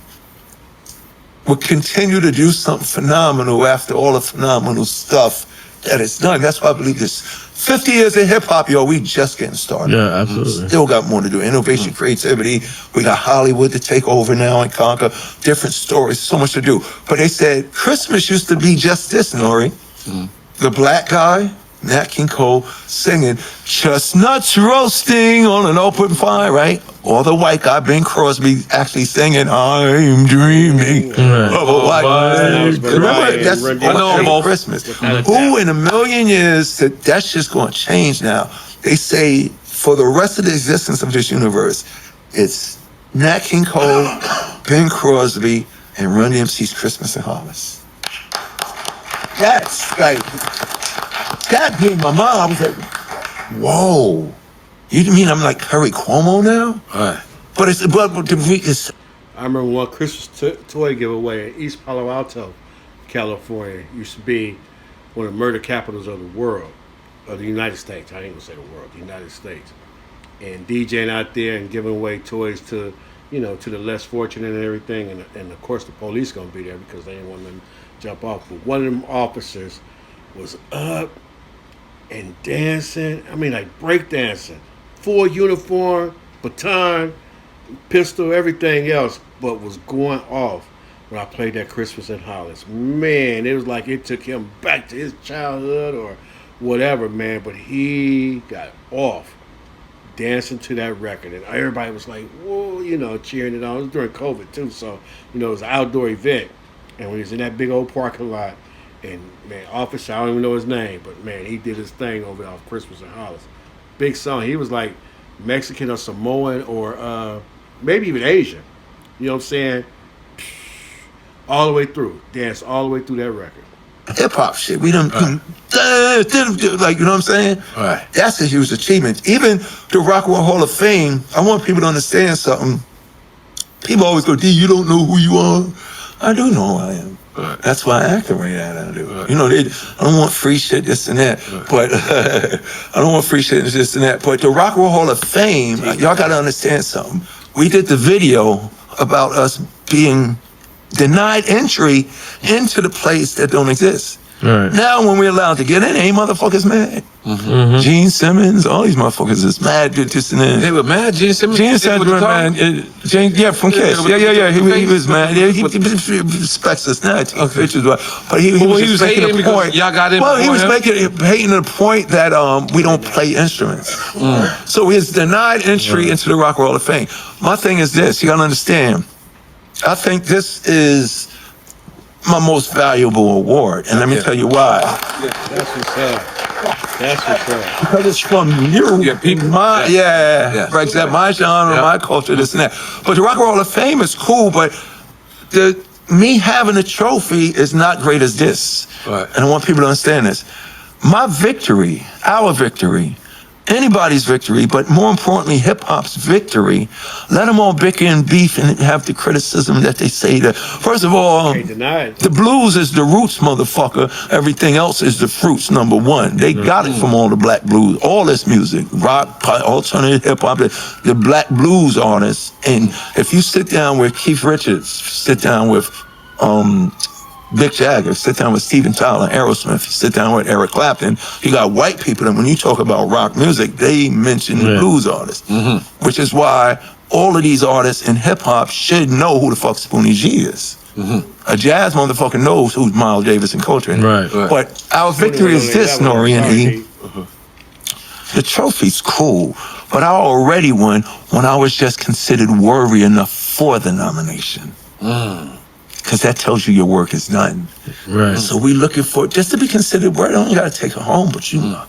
would continue to do something phenomenal after all the phenomenal stuff that it's done. That's why I believe this. 50 years of hip hop, yo, we just getting started. Yeah, absolutely. Still got more to do. Innovation, creativity. We got Hollywood to take over now and conquer. Different stories, so much to do. But they said Christmas used to be just this, Nori. The black guy, Nat King Cole, singing chestnuts roasting on an open fire, right? Or the white guy, Bing Crosby, actually singing I'm dreaming of a white guy. Remember, that's I know every both. Christmas. Who in a million years that's just going to change now? They say for the rest of the existence of this universe, it's Nat King Cole, Bing Crosby, and Run DMC's Christmas and Harvest. That's like, that blew my mind. I was like, whoa. You mean I'm like Harry Cuomo now? Right. But it's I remember one Christmas toy giveaway in East Palo Alto, California. Used to be one of the murder capitals of the world, of the United States. I ain't gonna say the world, the United States. And DJing out there and giving away toys to, to the less fortunate and everything. And of course the police gonna be there because they didn't want them to jump off. But one of them officers was up and dancing. I mean, like break dancing. Full uniform, baton, pistol, everything else, but was going off when I played that Christmas in Hollis. Man, it was like it took him back to his childhood or whatever, man. But he got off dancing to that record, and everybody was like, whoa, cheering it on. It was during COVID too, so it was an outdoor event, and when he was in that big old parking lot, and man, officer, I don't even know his name, but man, he did his thing over there off Christmas in Hollis. Big song. He was like Mexican or Samoan or maybe even Asian. You know what I'm saying? All the way through. Dance all the way through that record. hip hop shit. We done, like, you know what I'm saying? Right. That's a huge achievement. Even the Rock and Roll Hall of Fame, I want people to understand something. People always go, D, you don't know who you are. I do know who I am. Right. That's why I act the way that I do. Right. You know, I don't want free shit, this and that. Right. But I don't want free shit, this and that. But the Rock and Roll Hall of Fame, y'all got to understand something. We did the video about us being denied entry into the place that don't exist. Right. Now, when we're allowed to get in, ain't motherfuckers mad. Mm-hmm. Gene Simmons, all these motherfuckers is mad. This and that. They were mad. Gene Simmons. Gene Simmons was mad. Gene, yeah, from Kiss. Yeah. He was mad. Yeah, he respects us now. Take pictures, but he was making a point. Y'all got in. Well, he was hating the point that we don't play instruments. So he's denied entry into the Rock and Roll Hall of Fame. My thing is this: you gotta understand. I think this is my most valuable award, and let me tell you why. That's what's up. That's what's up. Because it's from you. Yeah, people. My right, that my genre, my culture, this and that. But the Rock and Roll Hall of Fame is cool, but me having a trophy is not great as this. Right. And I want people to understand this. My victory, our victory, anybody's victory, but more importantly, hip-hop's victory, let them all bicker and beef and have the criticism that they say that, first of all, Can't deny it. the blues is the roots, motherfucker. Everything else is the fruits, number one. They got it from all the black blues, all this music, rock, alternative hip-hop, the black blues artists. And if you sit down with Keith Richards, sit down with Mick Jagger, sit down with Steven Tyler, Aerosmith, sit down with Eric Clapton, you got white people, and when you talk about rock music, they mention the blues artists, which is why all of these artists in hip-hop should know who the fuck Spoonie G is. A jazz motherfucker knows who's Miles Davis and Coltrane. Right. But our victory is this, Nori and E. The trophy's cool, but I already won when I was just considered worthy enough for the nomination. Because that tells you your work is done. Right. So we looking for, just to be considered worthy, you got to take it home, but you know,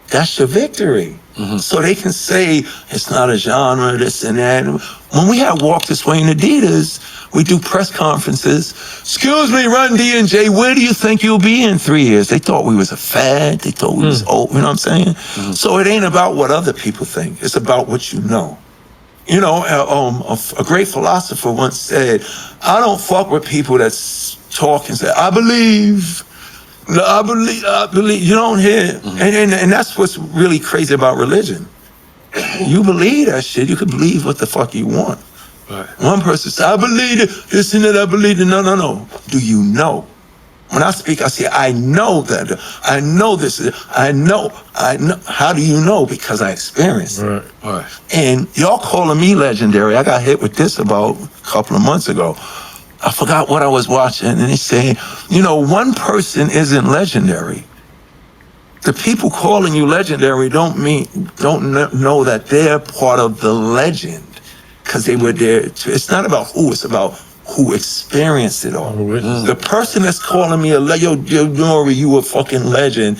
that's your victory. So they can say it's not a genre, this and that. When we had Walk This Way in Adidas, we do press conferences. Excuse me, Run D&J, where do you think you'll be in 3 years? They thought we was a fad. They thought we was old. You know what I'm saying? So it ain't about what other people think. It's about what you know. You know, a great philosopher once said, I don't fuck with people that talk and say, I believe. No, I believe. You don't hear. And that's what's really crazy about religion. You believe that shit. You can believe what the fuck you want. Right. One person says, I believe it, this and that, I believe it. No. Do you know? When I speak, I say, I know that. I know this. I know. How do you know? Because I experienced it. Right. And y'all calling me legendary. I got hit with this about a couple of months ago. I forgot what I was watching, and they say, you know, one person isn't legendary. The people calling you legendary don't know that they're part of the legend, because they were there. It's not about who, it's about who experienced it all. The person that's calling me yo, Nori, you a fucking legend,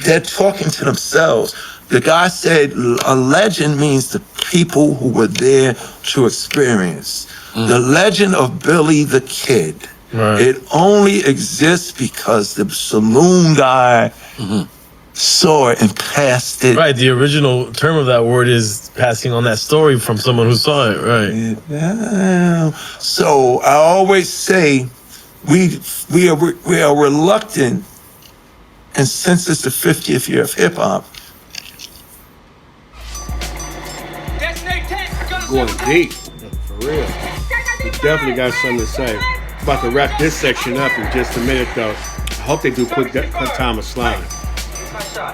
they're talking to themselves. The guy said a legend means the people who were there to experience. The legend of Billy the Kid. Right. It only exists because the saloon guy saw it and passed it. Right. The original term of that word is passing on that story from someone who saw it. Right. Yeah. So I always say we are reluctant, and since it's the 50th year of hip hop, Going deep, for real. We definitely got something to say. About to wrap this section up in just a minute, though. I hope they do quick time of slime.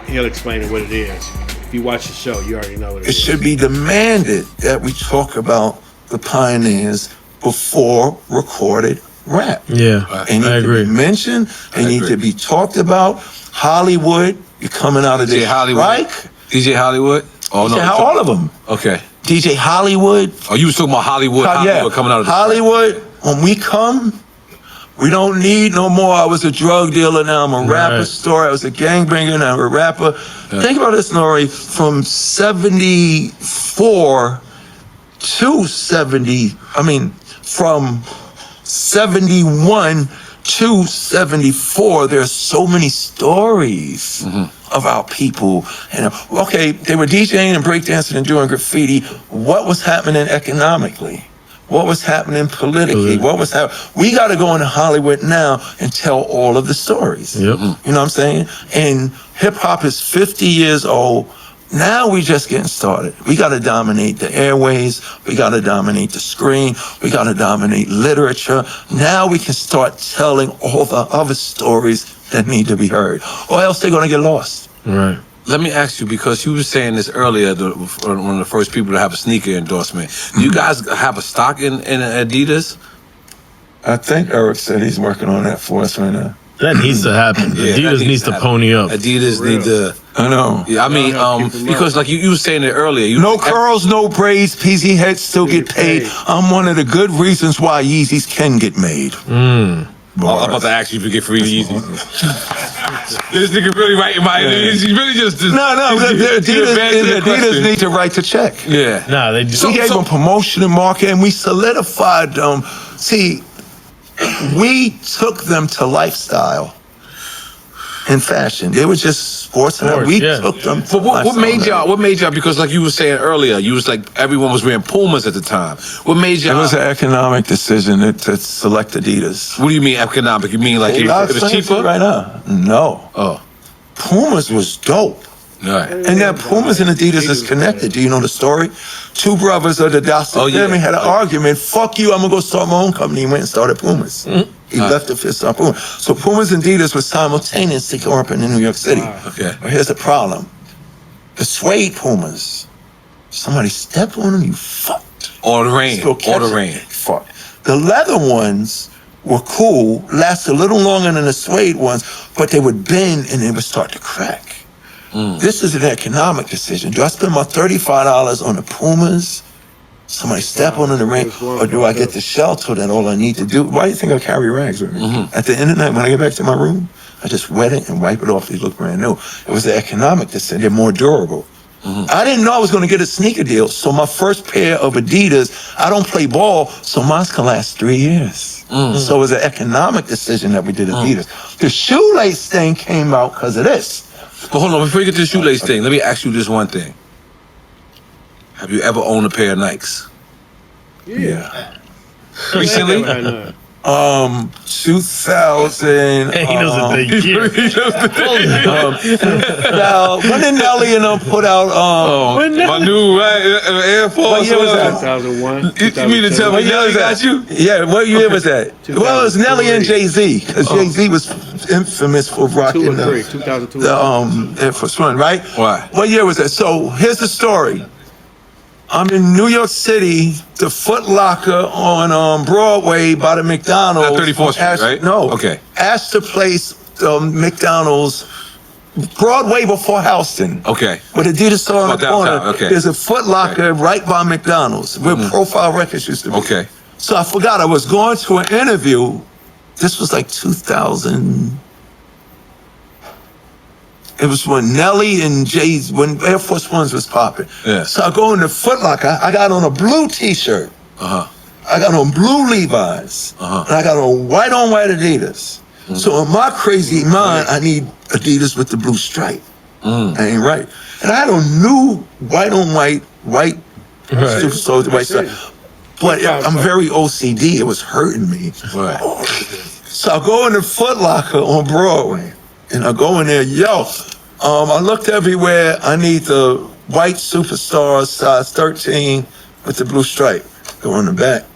He'll explain what it is. If you watch the show, you already know what it is. it should be demanded that we talk about the pioneers before recorded rap. Yeah. They need I agree. to be mentioned. They need to be talked about. Hollywood, you're coming out of DJ this Hollywood. strike. DJ Hollywood? Oh, no. All of them. Okay. DJ Hollywood. Oh, you was talking about Hollywood. Hollywood coming out of the Hollywood. When we come, we don't need no more. I was a drug dealer, now I'm a rapper. Story. I was a gangbanger, now I'm a rapper. Think about this, Nori. From 74 to 70, from 71 to 74, there's so many stories of our people. And okay, they were DJing and breakdancing and doing graffiti. What was happening economically? What was happening politically? What was happening? We got to go into Hollywood now and tell all of the stories. Yep. You know what I'm saying? And hip hop is 50 years old. Now we just getting started. We got to dominate the airways. We got to dominate the screen. We got to dominate literature. Now we can start telling all the other stories that need to be heard, or else they're going to get lost. Right. Let me ask you, because you were saying this earlier, one of the first people to have a sneaker endorsement. Do you guys have a stock in Adidas? I think Eric said he's working on that for us right now. That needs to happen. Yeah, Adidas needs to pony up. Adidas need to. I know. Yeah, I mean, because like you were saying it earlier. No curls, no braids, PZ heads still get paid. I'm one of the good reasons why Yeezys can get made. I'm about to ask you if you get free Yeezys. This nigga really writing my. He's really just. No. Adidas need to write the check. Yeah. Nah, they do. We gave them promotion and market, and we solidified them. See, we took them to lifestyle and fashion. They were just sports, and we took them. But what made y'all? What made y'all? Because like you were saying earlier, you was like everyone was wearing Pumas at the time. What made y'all? It was an economic decision to select Adidas. What do you mean economic? You mean like it was cheaper? Right now, no. Oh, Pumas was dope. right. And that Pumas and Adidas is connected. Do you know the story? Two brothers of the Dawson family had an argument. Fuck you, I'm gonna go start my own company. He went and started Pumas. He left the fist on Pumas. So Pumas and Adidas were simultaneously going up in New York City. Okay. But here's the problem. The suede Pumas, somebody stepped on them, you fucked. All the rain. Still catch All the it. rain. Fuck. The leather ones were cool, lasted a little longer than the suede ones, but they would bend and they would start to crack. This is an economic decision. Do I spend my $35 on the Pumas Somebody step on in the rain, or do I get the shelter that all I need to do? Why do you think I carry rags with me? At the end of the night, when I get back to my room, I just wet it and wipe it off. They look brand new. It was the economic decision. They're more durable. I didn't know I was going to get a sneaker deal, so my first pair of Adidas, I don't play ball, so mine can last 3 years. So it was an economic decision that we did Adidas. The shoelace thing came out because of this. But hold on, before you get to the shoelace thing, let me ask you this one thing. Have you ever owned a pair of Nikes? Yeah. Recently? 2000. He knows the date. When did Nelly and them put out? My new Air Force. What year was that? 2001. You mean to tell me Nelly got you? Yeah, what year was that? Well, it was Nelly and Jay-Z, because Jay-Z was infamous for rocking 2002. the Air Force One, right? Why? What year was that? So here's the story. I'm in New York City, the Foot Locker on Broadway by the McDonald's. Not 34th Street, right? No. Okay. Astor Place, McDonald's, Broadway before Houston. Okay. With Adidas store on the downtown, corner. okay. There's a Foot Locker right by McDonald's, where Profile Records used to be. Okay. So I forgot I was going to an interview. This was like 2000. It was when Nelly and Jay's, when Air Force Ones was popping. Yeah. So I go in the Foot Locker. I got on a blue T-shirt. Uh-huh. I got on blue Levi's. Uh-huh. And I got on white Adidas. So in my crazy mind, I need Adidas with the blue stripe. I ain't right. And I had a new white Super Soldier white stripe. But I'm very OCD. It was hurting me. Right. So I go in the Foot Locker on Broadway. And I go in there, I looked everywhere. I need the white Superstar size 13 with the blue stripe. Go in the back.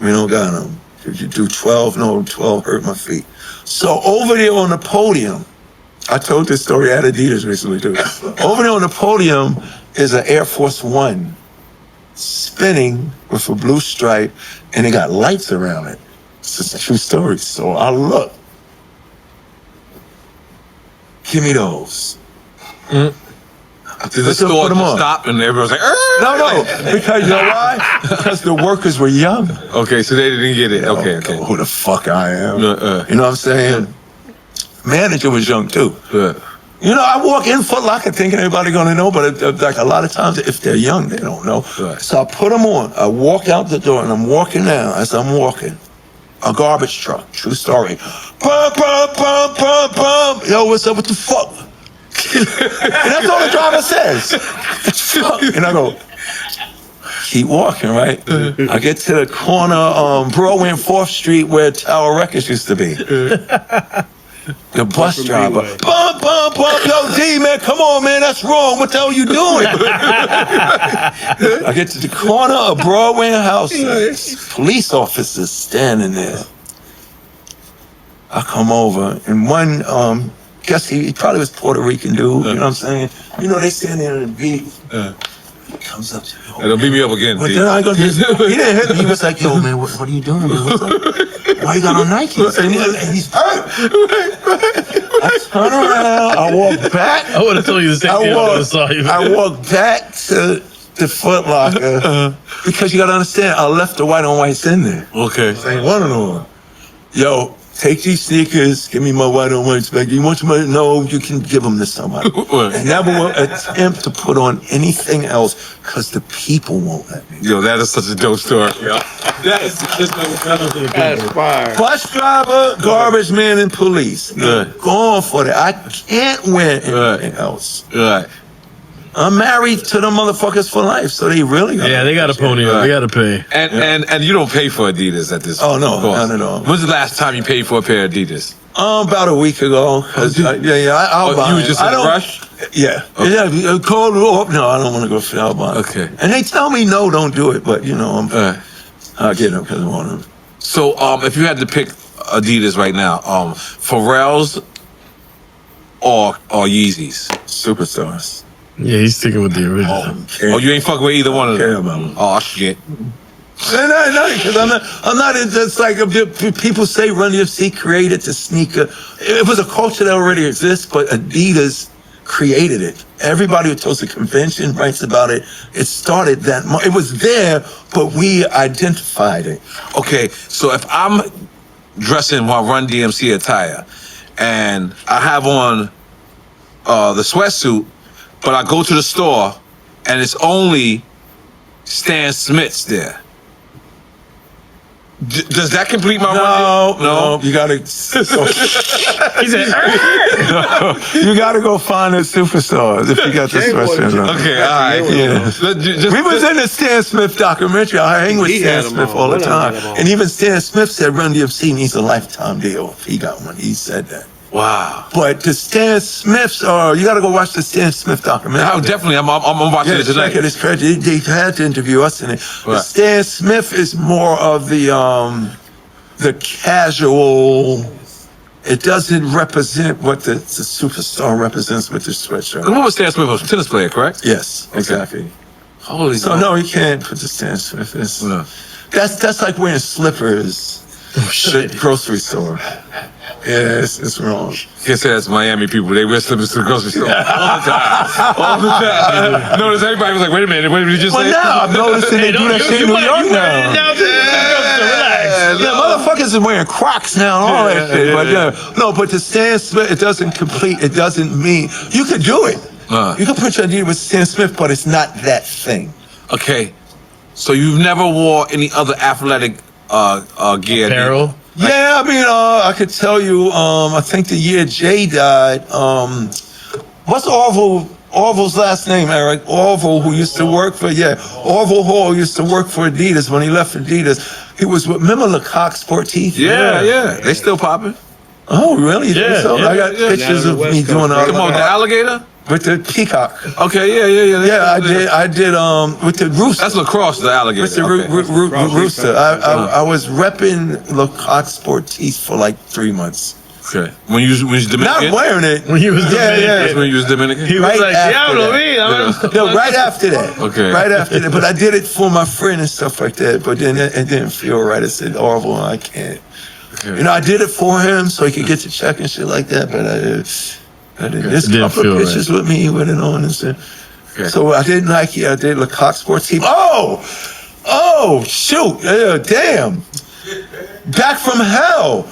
We don't got them. Did you do 12? No, 12 hurt my feet. So over there on the podium, I told this story at Adidas recently too. Over there on the podium is an Air Force One spinning with a blue stripe, and it got lights around it. It's a true story. So I look. Give me those. Did the store just stop and everyone's like, No, because you know why? Because the workers were young. Okay, so they didn't get it. Okay. Who the fuck I am? You know what I'm saying? Manager was young too. Yeah. You know, I walk in Foot Locker thinking everybody gonna know, but like a lot of times if they're young, they don't know. Right. So I put them on. I walk out the door and I'm walking down. As I'm walking, a garbage truck. True story. Bum, bum, bum, bum, bum. Yo, what's up? What the fuck? And that's all the driver says. And I go, keep walking, right? I get to the corner, Broadway and 4th Street where Tower Records used to be. The bus driver, bum, bum, bum, yo, D, man, come on, man, that's wrong. What the hell you doing? I get to the corner of Broadway and House. Police officers standing there. I come over, and one, guess he probably was Puerto Rican dude, you know what I'm saying? You know, they stand there in the beat. He comes up to me. It'll beat me up again. But then I go, he didn't hit me. He was like, yo, man, what are you doing? Man? Why you got on Nikes? And he's hurt. I turn around. I walk back. I would have told you the same thing. I walk back to the Foot Locker because you got to understand, I left the white on whites in there. Okay. Ain't one of them. Yo, take these sneakers, give me my white on whites back. You want your money? No, you can give them to somebody. And never will attempt to put on anything else because the people won't let me. Yo, that is such a dope story. Yeah. That's fire. Bus driver, garbage man, and police. Going for that. I can't win anything else. Right. I'm married to the motherfuckers for life, so they really got they got to pony up. They got to pay. And you don't pay for Adidas at this point. Oh, no, not at all. When's the last time you paid for a pair of Adidas? About a week ago. I'll buy you were just in a rush? Yeah. Okay. Yeah, call up. No, I don't want to go for I'll Okay. And they tell me, no, don't do it. But, you know, I'll get them because I want them. So, if you had to pick Adidas right now, Pharrell's or Yeezys? Superstars. Yeah, he's sticking with the original. You ain't fucking with either one of them? Care about them. Oh, shit. No, because I'm not. It's like people say Run DMC created the sneaker. It was a culture that already exists, but Adidas created it. Everybody who goes to convention writes about it. It started that. It was there, but we identified it. Okay, so if I'm dressing while Run DMC attire, and I have on the sweatsuit, but I go to the store, and it's only Stan Smith's there. Does that complete my run? No. You gotta. He said, You gotta go find the superstars if you got the sweatshirt on. Okay, all right. Yeah. We was in the Stan Smith documentary. I hang with He Stan had 'em Smith on. all the One of 'em time. had 'em on. And even Stan Smith said Run DMC needs a lifetime deal. If he got one, he said that. Wow. But the Stan Smiths are, you gotta go watch the Stan Smith documentary. Oh, definitely. I'm watching it tonight. check it. It's crazy. They had to interview us in it. Right. But Stan Smith is more of the casual. It doesn't represent what the superstar represents with the sweatshirt. What was Stan Smith? A tennis player, correct? Yes, exactly. Holy So no, you can't put the Stan Smith. No. That's like wearing slippers to the grocery store. Yeah, it's wrong. Can't say that's Miami people. They wear slippers to the grocery store all the time. All the time. Notice everybody was like, wait a minute, what did you just Well, say? now I'm noticing they do that shit in New York now. Relax. Yeah, motherfuckers are wearing Crocs now and all that shit. But no, but the Stan Smith, it doesn't complete. It doesn't mean you could do it. You can put your idea with Stan Smith, but it's not that thing. Okay, so you've never wore any other athletic gear? Apparel? Yeah, I mean, I could tell you. I think the year Jay died. What's Orville's last name, Eric? Orville, who used to work for Orville Hall used to work for Adidas. When he left Adidas, he was with, remember Lecoq Sportif? Yeah. They still popping. Oh, really? You think Yeah, so? yeah, I got pictures Down of the me West doing Coast. Come on, the alligator? with the peacock. Okay, yeah. Yeah, I did with the rooster. That's lacrosse, the alligator. With the Okay. rooster. I was repping Lecoq Sportif for like 3 months. Okay. When you was Dominican? Not wearing it. When he was Dominican. That's when you was Dominican? He was Right like, after diablo, that. me. No, right after that. Okay. Right after that. But I did it for my friend and stuff like that. But then it didn't feel right. I said, Orville, I can't. Okay. You know, I did it for him so he could get the check and shit like that. But I didn't. There's a Didn't couple feel of pictures with me with it on and stuff. Okay. So I did Nike. I did Lecoq Sportif. Oh, shoot. Yeah, damn. Back from hell.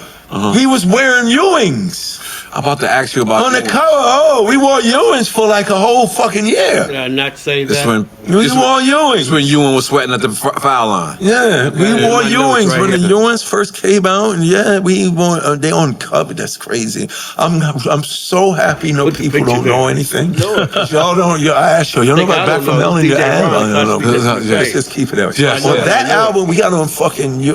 He was wearing Ewings. I'm about to ask you about On the that. cover, we wore Ewings for like a whole fucking year. Did I not say This that? when We wore Ewings. this when Ewan was sweating at the foul line. Yeah, we Yeah, wore my notes Ewings right when the here. Ewings first came out, and yeah, we wore. They on cover. That's crazy. I'm so happy no Put the people picture don't there. know anything. No. Y'all don't. I asked you. Y'all know Nigga, I about Back don't from know. Hell in your DjRon-TheClassicDjFromTheBay. Let's just keep it out. Yes. Well, Yeah, that I know. album we got on fucking we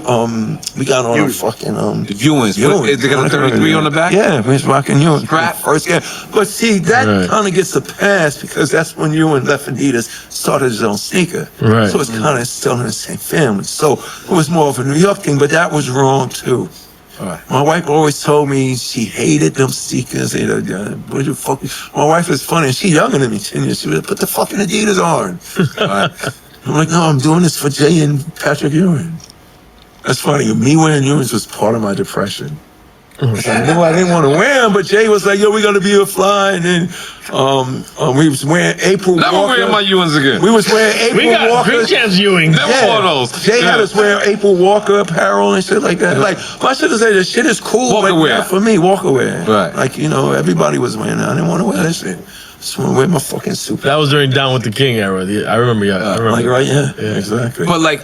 got on a Ewing. fucking The Ewans. They got a 33 on the back? Yeah, we was rocking Ewing. Strap. First game. But see, that Right. kind of gets a pass because that's when Ewing left Adidas, started his own sneaker. Right. So it's kind of still in the same family. So it was more of a New York thing, but that was wrong too. Right. My wife always told me she hated them sneakers. What the fuck? My wife is funny. She younger than me, 10 years. She would put the fucking Adidas on. Right. I'm like, no, I'm doing this for Jay and Patrick Ewing. That's funny. Me wearing Ewings was part of my depression. I knew I didn't want to wear them, but Jay was like, yo, we're going to be a fly. And then we was wearing April Never Walker. wearing my Ewans again. We was wearing April We got Walker. Green Champs Ewing. Never wore those. Jay had Yeah. us wearing April Walker apparel and shit like that. Like, my shit is like, this shit is cool. Walker but wear. not for me, Walker wear. Right. Like, you know, everybody was wearing that. I didn't want to wear that shit. Just want to wear my fucking suit. That was during Down with the King era. I remember. I remember. Like, right? Yeah, exactly. But like,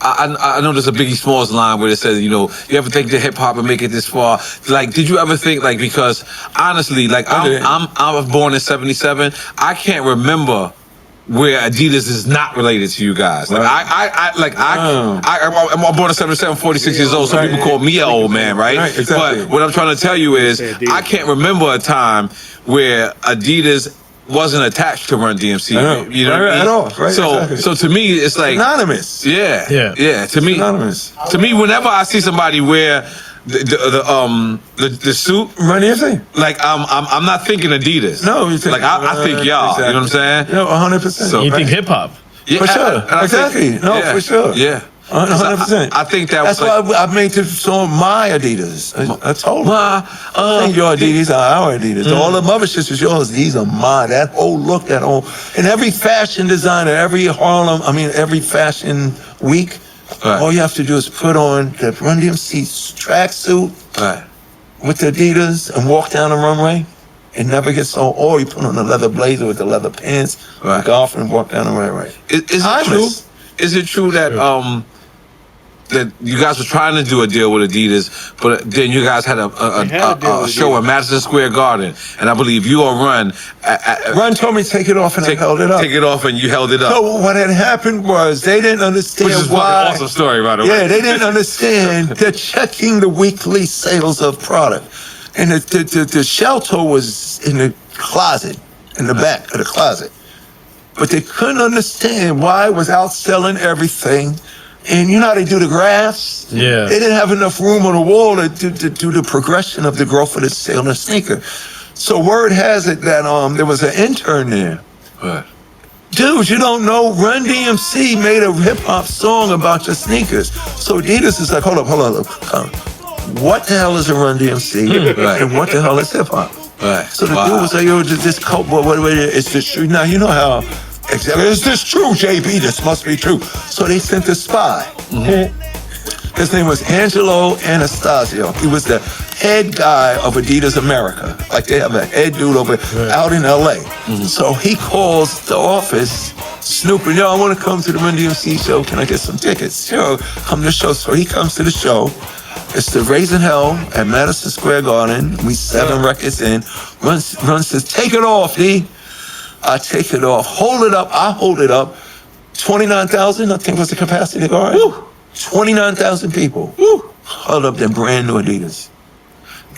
I know there's a Biggie Smalls line where it says, you know, you ever think that hip hop would make it this far? Like, did you ever think, like, because honestly, like, I was born in '77. I can't remember where Adidas is not related to you guys. Like, I'm born in '77, 46 years old. Some people call me an old man, right? Right, exactly. But what I'm trying to tell you is, I can't remember a time where Adidas wasn't attached to Run DMC. You know what I mean? At all. Right, So, exactly. so to me, it's like Anonymous. yeah. Yeah. To me, Anonymous. whenever I see somebody wear the suit, Run DMC. like I'm not thinking Adidas. No, you think- like I think y'all. exactly. You know what I'm saying? No, 100%. So- You think hip hop? Yeah, For sure. and I think- Exactly. No, for sure. Yeah. 100%. I think that's was why I made the song My Adidas. I told them. Ain't your Adidas are our Adidas. All the mother shits is yours. These are mine. That whole look, that whole, and every fashion designer, every fashion week, all you have to do is put on the Run DMC tracksuit with the Adidas and walk down the runway. It never gets old. Or you put on a leather blazer with the leather pants, golf, and walk down the runway. Is it true? Is it true that that you guys were trying to do a deal with Adidas, but then you guys had a show at Madison Square Garden, and I believe you or Run told me to take it off, and I held it up. Take it off, and you held it up. So what had happened was they didn't understand Which is why. an awesome story, by the way. Yeah, they didn't understand. They're checking the weekly sales of product, and the shelter was in the closet, in the back of the closet, but they couldn't understand why it was outselling everything. And you know how they do the graphs? Yeah. They didn't have enough room on the wall to do the progression of the growth of the sale of the sneaker. So word has it that there was an intern there. Dude, you don't know, Run DMC made a hip-hop song about your sneakers. So Adidas is like, hold up. What the hell is a Run DMC? And what the hell is hip-hop? So the dude was like, yo, this coat, boy, what is this true? Now, you know how... Exactly. Is this true, JB? This must be true. So they sent a spy. His name was Angelo Anastasio. He was the head guy of Adidas America. Like they have a head dude out in LA. So he calls the office, snooping, yo, I want to come to the Run DMC show. Can I get some tickets? Sure, come to the show. So he comes to the show. It's the Raising Hell at Madison Square Garden. We 7 records in. Run says, take it off, D. I take it off, hold it up, I hold it up. 29,000, I think was the capacity guard. 29,000 people. Hold up their brand new Adidas.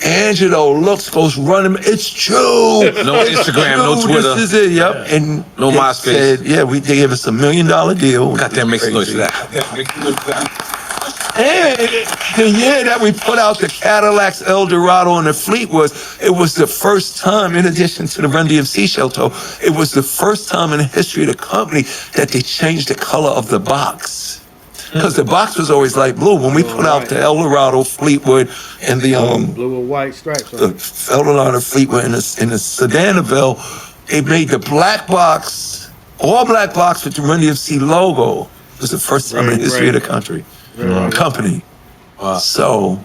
Angelo looks, goes running, it's true. No Instagram, no Twitter. This is it, yep. And no MySpace. Said, they gave us $1 million deal. Goddamn, make some noise for that. And the year that we put out the Cadillacs, Eldorado, and the Fleet it was the first time, in addition to the Run DMC shelter, it was the first time in the history of the company that they changed the color of the box. Because the box was always light blue. When we put out the Eldorado, Fleetwood, and the blue and white stripes, the Eldorado, Fleetwood, and the Sedanaville, they made the black box, all black box with the Run DMC logo. It was the first time in the history of the country. Company. Wow. So,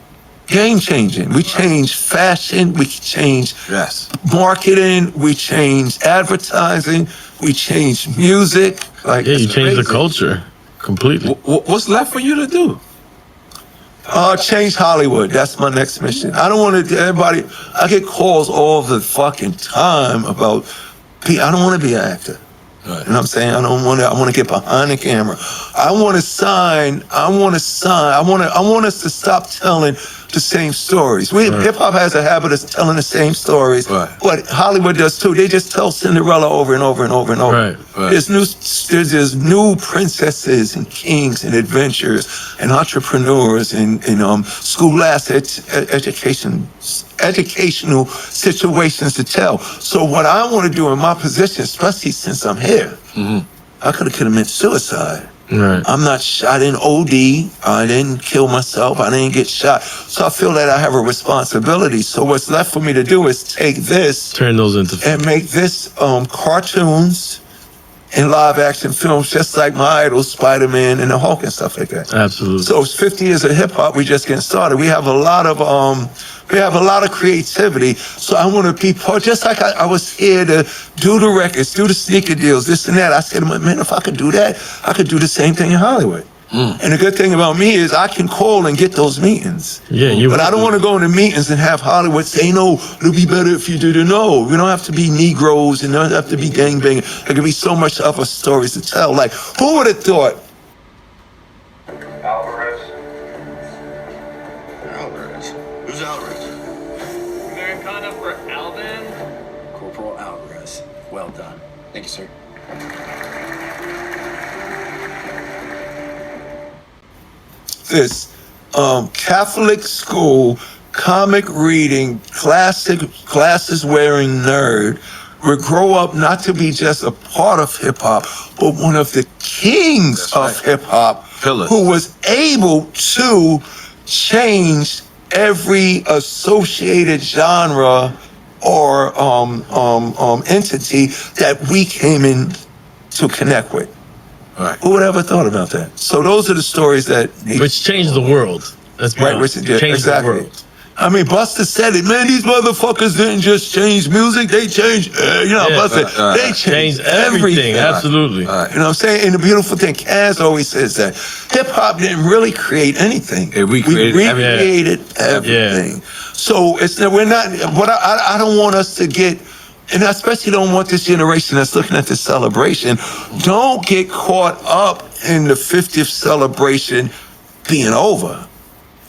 game changing. We changed fashion, we changed marketing, we changed advertising, we changed music. Like you changed the culture completely. What's left for you to do? Change Hollywood. That's my next mission. I don't want to, everybody, I get calls all the fucking time about, I don't want to be an actor. You know what I'm saying? I want to get behind the camera. I want us to stop telling the same stories. Hip hop has a habit of telling the same stories, but Hollywood does too. They just tell Cinderella over and over and over and over. There's new princesses and kings and adventures and entrepreneurs and scholastic educational situations to tell. So what I want to do in my position, especially since I'm here, I could have committed suicide. I'm not shot. I didn't OD. I didn't kill myself. I didn't get shot. So I feel that I have a responsibility. So what's left for me to do is take this, turn those into, and make this cartoons and live action films, just like my idols, Spider-Man and the Hulk and stuff like that. Absolutely. So it's 50 years of hip hop. We just getting started. We have a lot of creativity. So I want to be part, just like I was here to do the records, do the sneaker deals, this and that. I said, man, if I could do that, I could do the same thing in Hollywood. And the good thing about me is I can call and get those meetings. But I don't want to go into meetings and have Hollywood say, no, it'll be better if you did it. No, we don't have to be Negroes and don't have to be gangbanging. There can be so much other stories to tell. Like, who would have thought? Alvarez. Who's Alvarez? Americana for Alvin. Corporal Alvarez. Well done. Thank you, sir. This Catholic school comic reading glasses wearing nerd would grow up not to be just a part of hip hop, but one of the kings of hip hop Pillars. who was able to change every associated genre or entity that we came in to connect with. Right. Who would ever thought about that? So those are the stories that Which changed the world. Let's be right, honest. Richard, yeah, Changed the exactly. world. I mean, Buster said it, man. These motherfuckers didn't just change music; they changed, Buster. They changed everything. Absolutely. You know what I'm saying? And the beautiful thing, Kaz always says that hip hop didn't really create anything. It recreated we recreated everything. Yeah. So it's that we're not. What I don't want us to get. And I especially don't want this generation that's looking at this celebration, don't get caught up in the 50th celebration being over.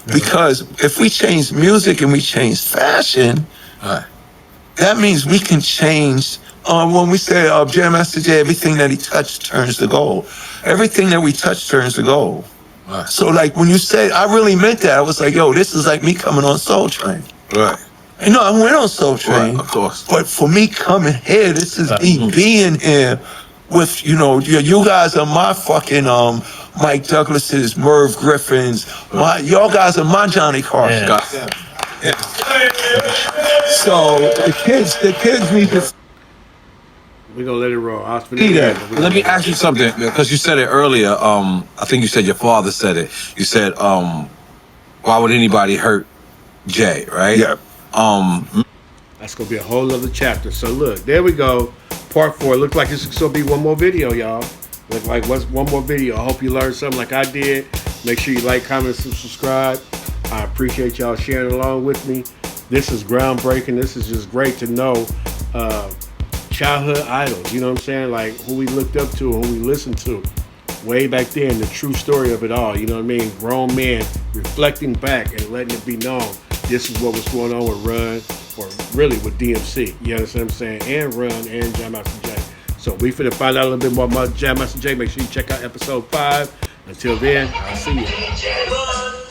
Because if we change music and we change fashion, that means we can change. When we say Jam Master Jay, everything that he touched turns to gold. Everything that we touch turns to gold. So like when you said, I really meant that. I was like, yo, this is like me coming on Soul Train. Right. You know, I went on Soul Train. Right, of course. But for me coming here, this is me being here with, you guys are my fucking Mike Douglas's, Merv Griffin's. Y'all guys are my Johnny Carson. Yeah. So the kids need to. We're gonna let it roll. Let me ask you something, because you said it earlier. I think you said your father said it. You said, why would anybody hurt Jay, right? Yeah. That's gonna be a whole other chapter. So look, there we go. Part 4. Look like it's gonna be one more video, y'all. Look like what's one more video. I hope you learned something like I did. Make sure you like, comment, and subscribe. I appreciate y'all sharing along with me. This is groundbreaking. This is just great to know childhood idols. You know what I'm saying? Like who we looked up to, who we listened to way back then. The true story of it all. You know what I mean? Grown men reflecting back and letting it be known. This is what was going on with Run, or really with DMC. You understand what I'm saying? And Run and Jam Master Jay. So we finna find out a little bit more about Jam Master Jay. Make sure you check out episode 5. Until then, I'll see you.